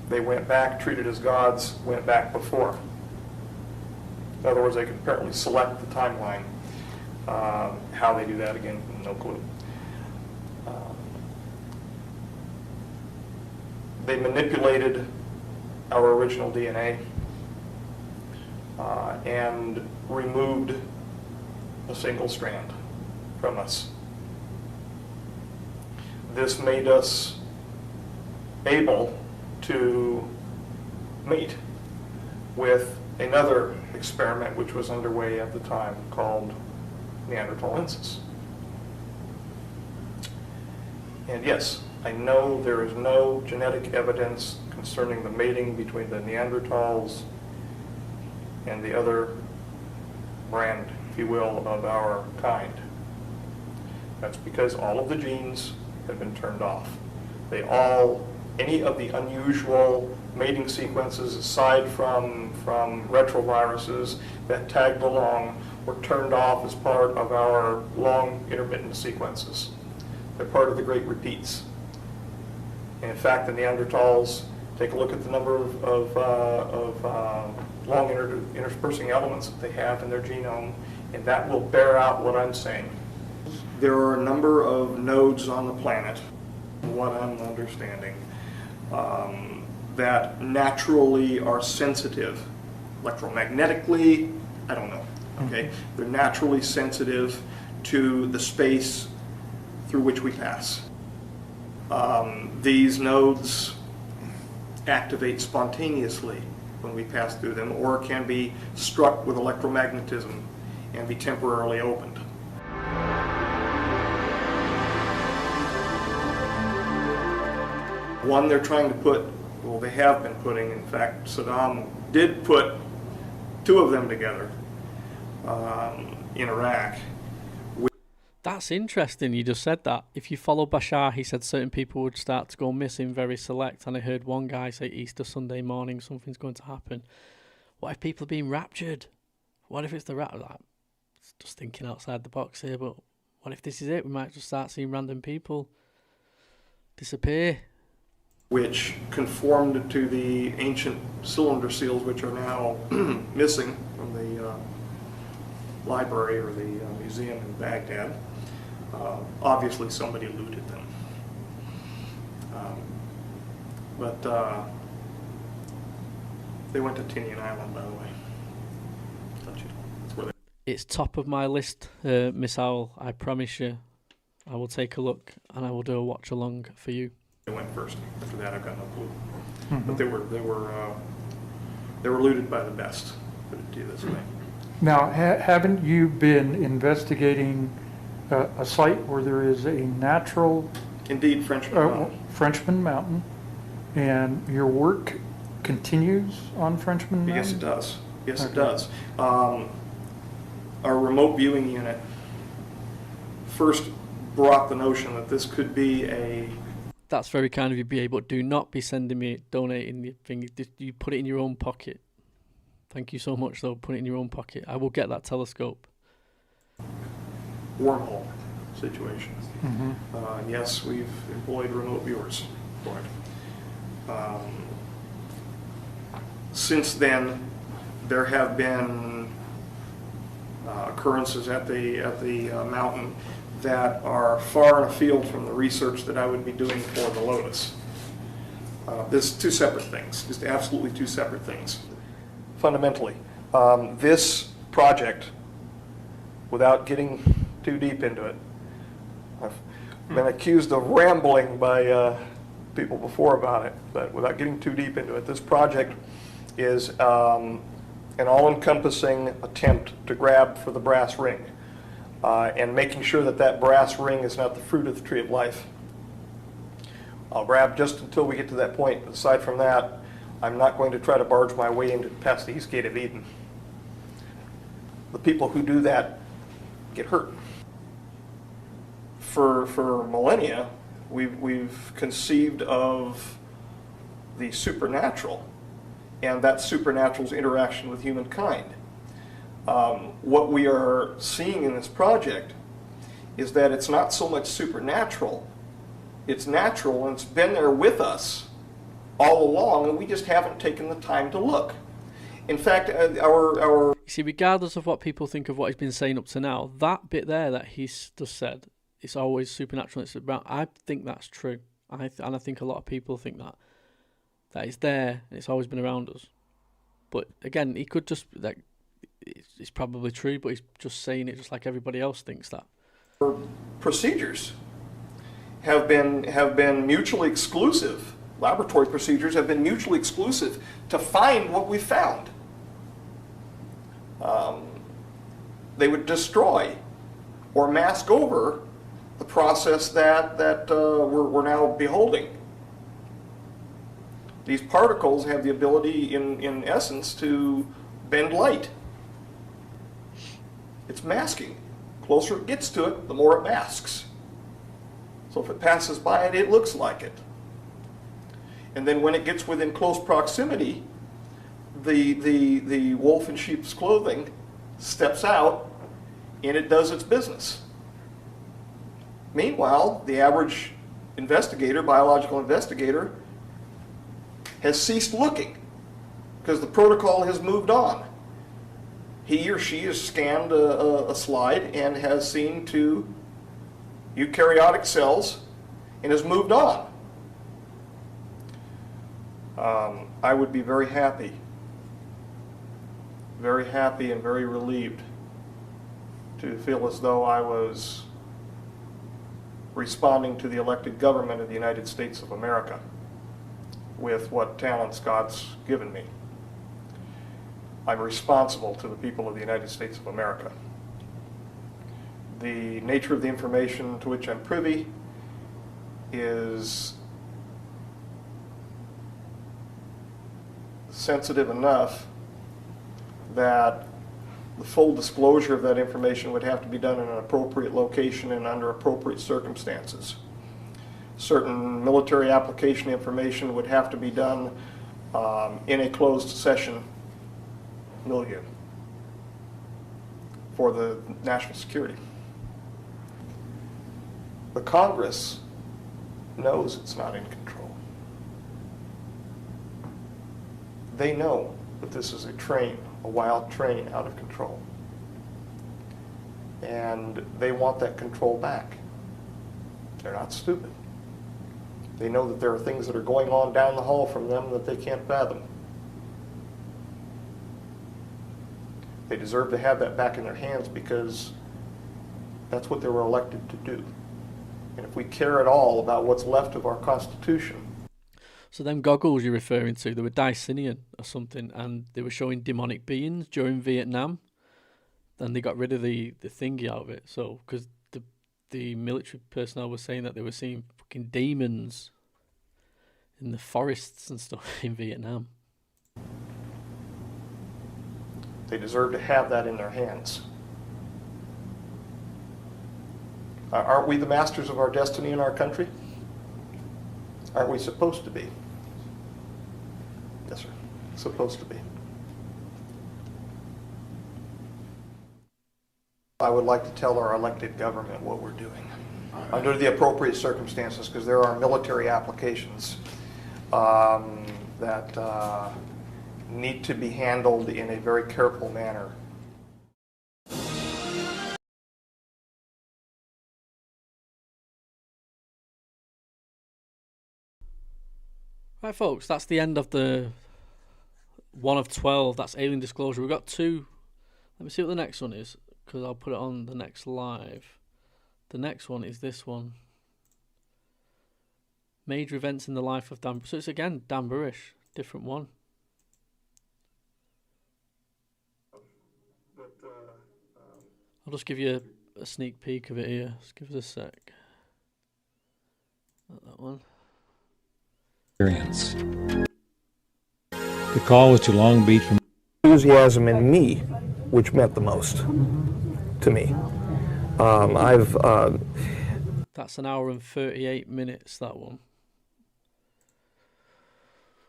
They went back, treated as gods, went back before. In other words, they could apparently select the timeline. How they do that, again, no clue. They manipulated our original DNA and removed a single strand from us. This made us able to mate with another experiment which was underway at the time called Neanderthalensis. And yes, I know there is no genetic evidence concerning the mating between the Neanderthals and the other brand, if you will, of our kind. That's because all of the genes have been turned off. Any of the unusual mating sequences aside from retroviruses that tagged along were turned off as part of our long intermittent sequences. They're part of the great repeats. And in fact, the Neanderthals, take a look at the number of long interspersing elements that they have in their genome, and that will bear out what I'm saying. There are a number of nodes on the planet, what I'm understanding, that naturally are sensitive, electromagnetically, I don't know, okay? They're naturally sensitive to the space through which we pass. These nodes activate spontaneously when we pass through them, or can be struck with electromagnetism and be temporarily opened. One they're trying to put, well, they have been putting, in fact, Saddam did put 2 of them together in Iraq. That's interesting, you just said that. If you follow Bashar, he said certain people would start to go missing, very select, and I heard one guy say Easter Sunday morning something's going to happen. What if people are being raptured? What if it's the rapture? Like, just thinking outside the box here, but what if this is it? We might just start seeing random people disappear. Which conformed to the ancient cylinder seals, which are now missing from the library or the museum in Baghdad. Obviously somebody looted them. But they went to Tinian Island, by the way. That's where It's top of my list, Miss Owl. I promise you. I will take a look and I will do a watch along for you. They went first. After that, I've got no clue. But they were looted by the best. put it to you this way. Now, haven't you been investigating a site where there is a natural... Indeed, Frenchman Mountain, and your work continues on Frenchman Mountain? Yes, it does. Yes, Okay. it does. Our remote viewing unit first brought the notion that this could be a... That's very kind of you, BA, but do not be sending me, donating the thing. You put it in your own pocket. Thank you so much, though. Put it in your own pocket. I will get that telescope. wormhole situation. Mm-hmm. Yes, we've employed remote viewers for it. Since then, there have been occurrences at the mountain that are far and afield from the research that I would be doing for the Lotus. There's two separate things, just absolutely two separate things. Fundamentally, this project, without getting too deep into it, I've been accused of rambling by people before about it, but without getting too deep into it, this project is an all-encompassing attempt to grab for the brass ring and making sure that that brass ring is not the fruit of the tree of life. I'll grab just until we get to that point. Aside from that, I'm not going to try to barge my way into past the east gate of Eden. The people who do that get hurt. For millennia, we've conceived of the supernatural and that supernatural's interaction with humankind. What we are seeing in this project is that it's not so much supernatural, it's natural, and it's been there with us all along, and we just haven't taken the time to look. In fact, our... You see, regardless of what people think of what he's been saying up to now, that bit there that he's just said, it's always supernatural, it's about, I think that's true. And I think a lot of people think that it's there, and it's always been around us. But again, he could just, like, it's probably true, but he's just saying it just like everybody else thinks that. Procedures have been mutually exclusive. Laboratory procedures have been mutually exclusive to find what we found. They would destroy or mask over the process that we're now beholding. These particles have the ability, in essence, to bend light. It's masking. The closer it gets to it, the more it masks. So if it passes by it, it looks like it. And then when it gets within close proximity, the wolf in sheep's clothing steps out and it does its business. Meanwhile, the average investigator, biological investigator, has ceased looking because the protocol has moved on. He or she has scanned a slide and has seen two eukaryotic cells and has moved on. I would be very happy and very relieved to feel as though I was responding to the elected government of the United States of America with what talents God's given me. I'm responsible to the people of the United States of America. The nature of the information to which I'm privy is sensitive enough that the full disclosure of that information would have to be done in an appropriate location and under appropriate circumstances. Certain military application information would have to be done in a closed session milieu for the national security. The Congress knows it's not in control. They know that this is a wild train out of control. And they want that control back. They're not stupid. They know that there are things that are going on down the hall from them that they can't fathom. They deserve to have that back in their hands because that's what they were elected to do. And if we care at all about what's left of our Constitution. So them goggles you're referring to, they were Dicinian or something, and they were showing demonic beings during Vietnam. And they got rid of the thingy out of it. So, because the military personnel were saying that they were seeing fucking demons in the forests and stuff in Vietnam. They deserve to have that in their hands. Aren't we the masters of our destiny in our country? Aren't we supposed to be? Yes, sir. Supposed to be. I would like to tell our elected government what we're doing under the appropriate circumstances, because there are military applications that need to be handled in a very careful manner. Right, folks, that's the end of the 1 of 12. That's Alien Disclosure. We've got 2. Let me see what the next one is, because I'll put it on the next live. The next one is this one. Major events in the life of Dan. So it's again Dan Burish, different one. I'll just give you a sneak peek of it here. Just give us a sec. Not that one. Experience. The call was to Long Beach from enthusiasm in me, which meant the most to me. That's an hour and 38 minutes, that one.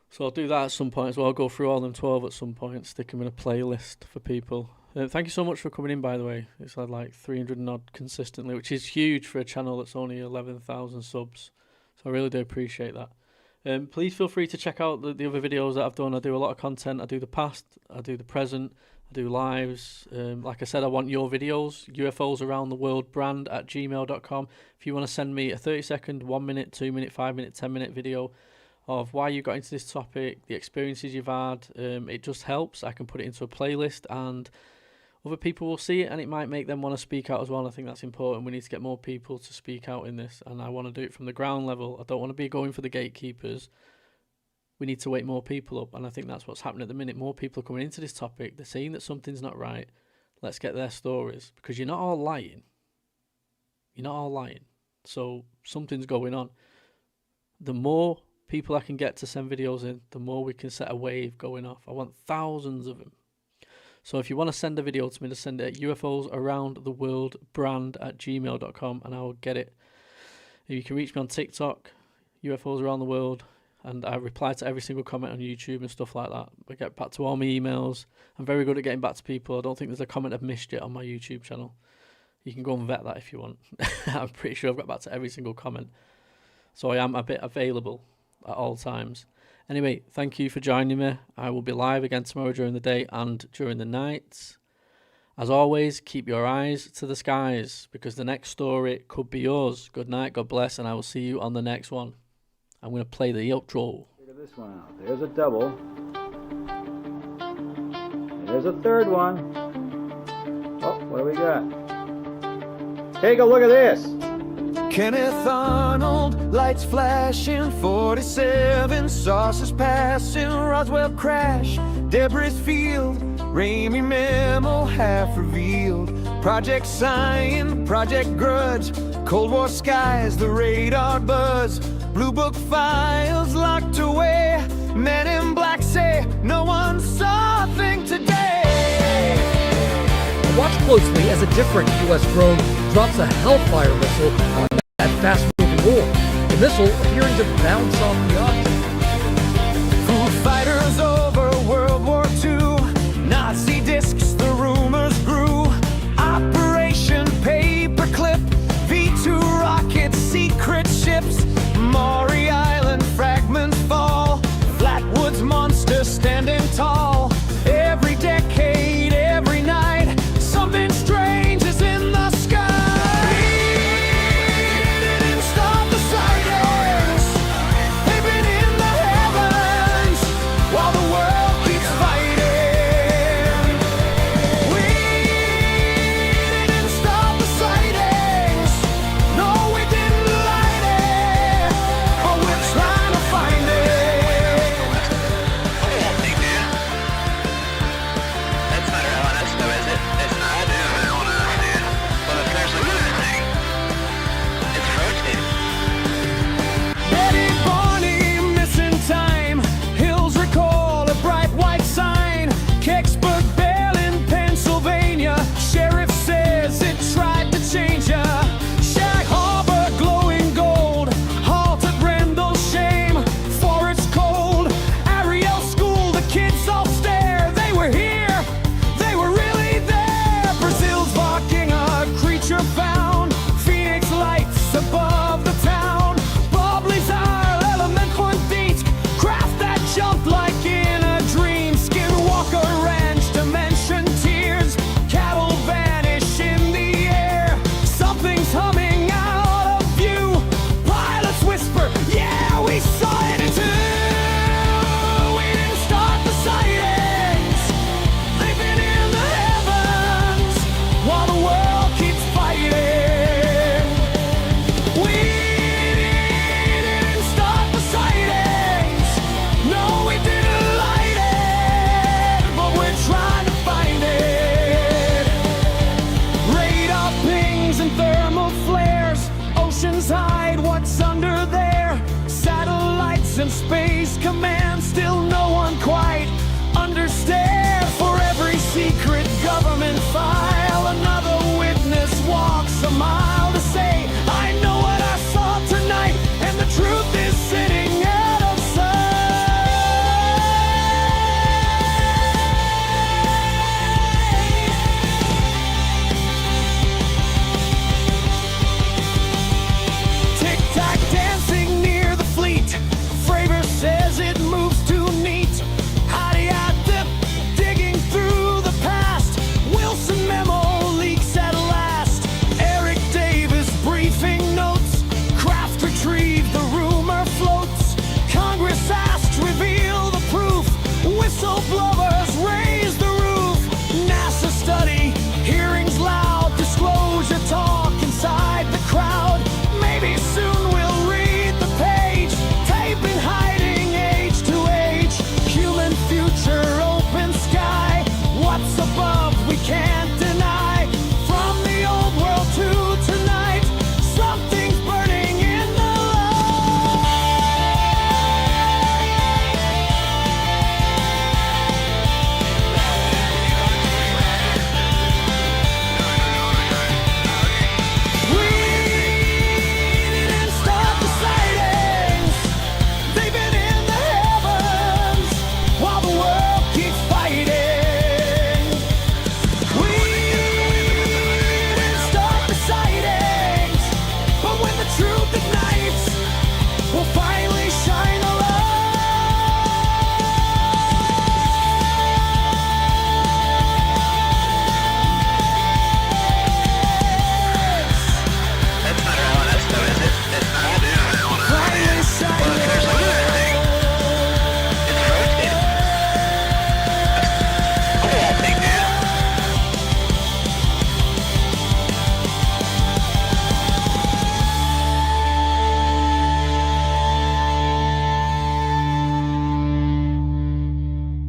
So I'll do that at some point as well. I'll go through all them 12 at some point, stick them in a playlist for people. Thank you so much for coming in, by the way. It's had like 300 and odd consistently, which is huge for a channel that's only 11,000 subs. So I really do appreciate that. Please feel free to check out the other videos that I've done. I do a lot of content. I do the past, I do the present, I do lives. Like I said, I want your videos. UFOs Around the World brand at gmail.com. If you want to send me a 30-second, 1 minute, 2 minute, 5 minute, 10-minute video of why you got into this topic, the experiences you've had, it just helps. I can put it into a playlist and other people will see it, and it might make them want to speak out as well. And I think that's important. We need to get more people to speak out in this, and I want to do it from the ground level. I don't want to be going for the gatekeepers. We need to wake more people up, and I think that's what's happening at the minute. More people are coming into this topic. They're saying that something's not right. Let's get their stories, because you're not all lying. You're not all lying. So something's going on. The more people I can get to send videos in, the more we can set a wave going off. I want thousands of them. So if you want to send a video to me, just send it at UFOs Around the World brand at gmail.com, and I will get it. You can reach me on TikTok, UFOs Around the World, and I reply to every single comment on YouTube and stuff like that. I get back to all my emails. I'm very good at getting back to people. I don't think there's a comment I've missed yet on my YouTube channel. You can go and vet that if you want. I'm pretty sure I've got back to every single comment. So I am a bit available at all times. Anyway, thank you for joining me. I will be live again tomorrow during the day and during the night. As always, keep your eyes to the skies, because the next story could be yours. Good night, God bless, and I will see you on the next one. I'm going to play the outro. Figure this one out. There's a double. There's a third one. Oh, what do we got? Take a look at this. Kenneth Arnold, lights flashing, 47 saucers passing, Roswell crash, debris field, Ramey memo half revealed, Project Sign, Project Grudge, Cold War skies, the radar buzz, Blue Book files locked away, Men in Black say no one saw a thing today. Watch closely as a different U.S. drone drops a Hellfire missile on that fast-moving war. The missile appearing to bounce off the object. Foo Fighters over World War II, Nazi discs, the rumors grew. Operation Paperclip, V2 rockets, secret ships, Maury Island fragments fall, Flatwoods monster standing tall. Every decade, every night, something strange is in the sky. Find it. whistle blow.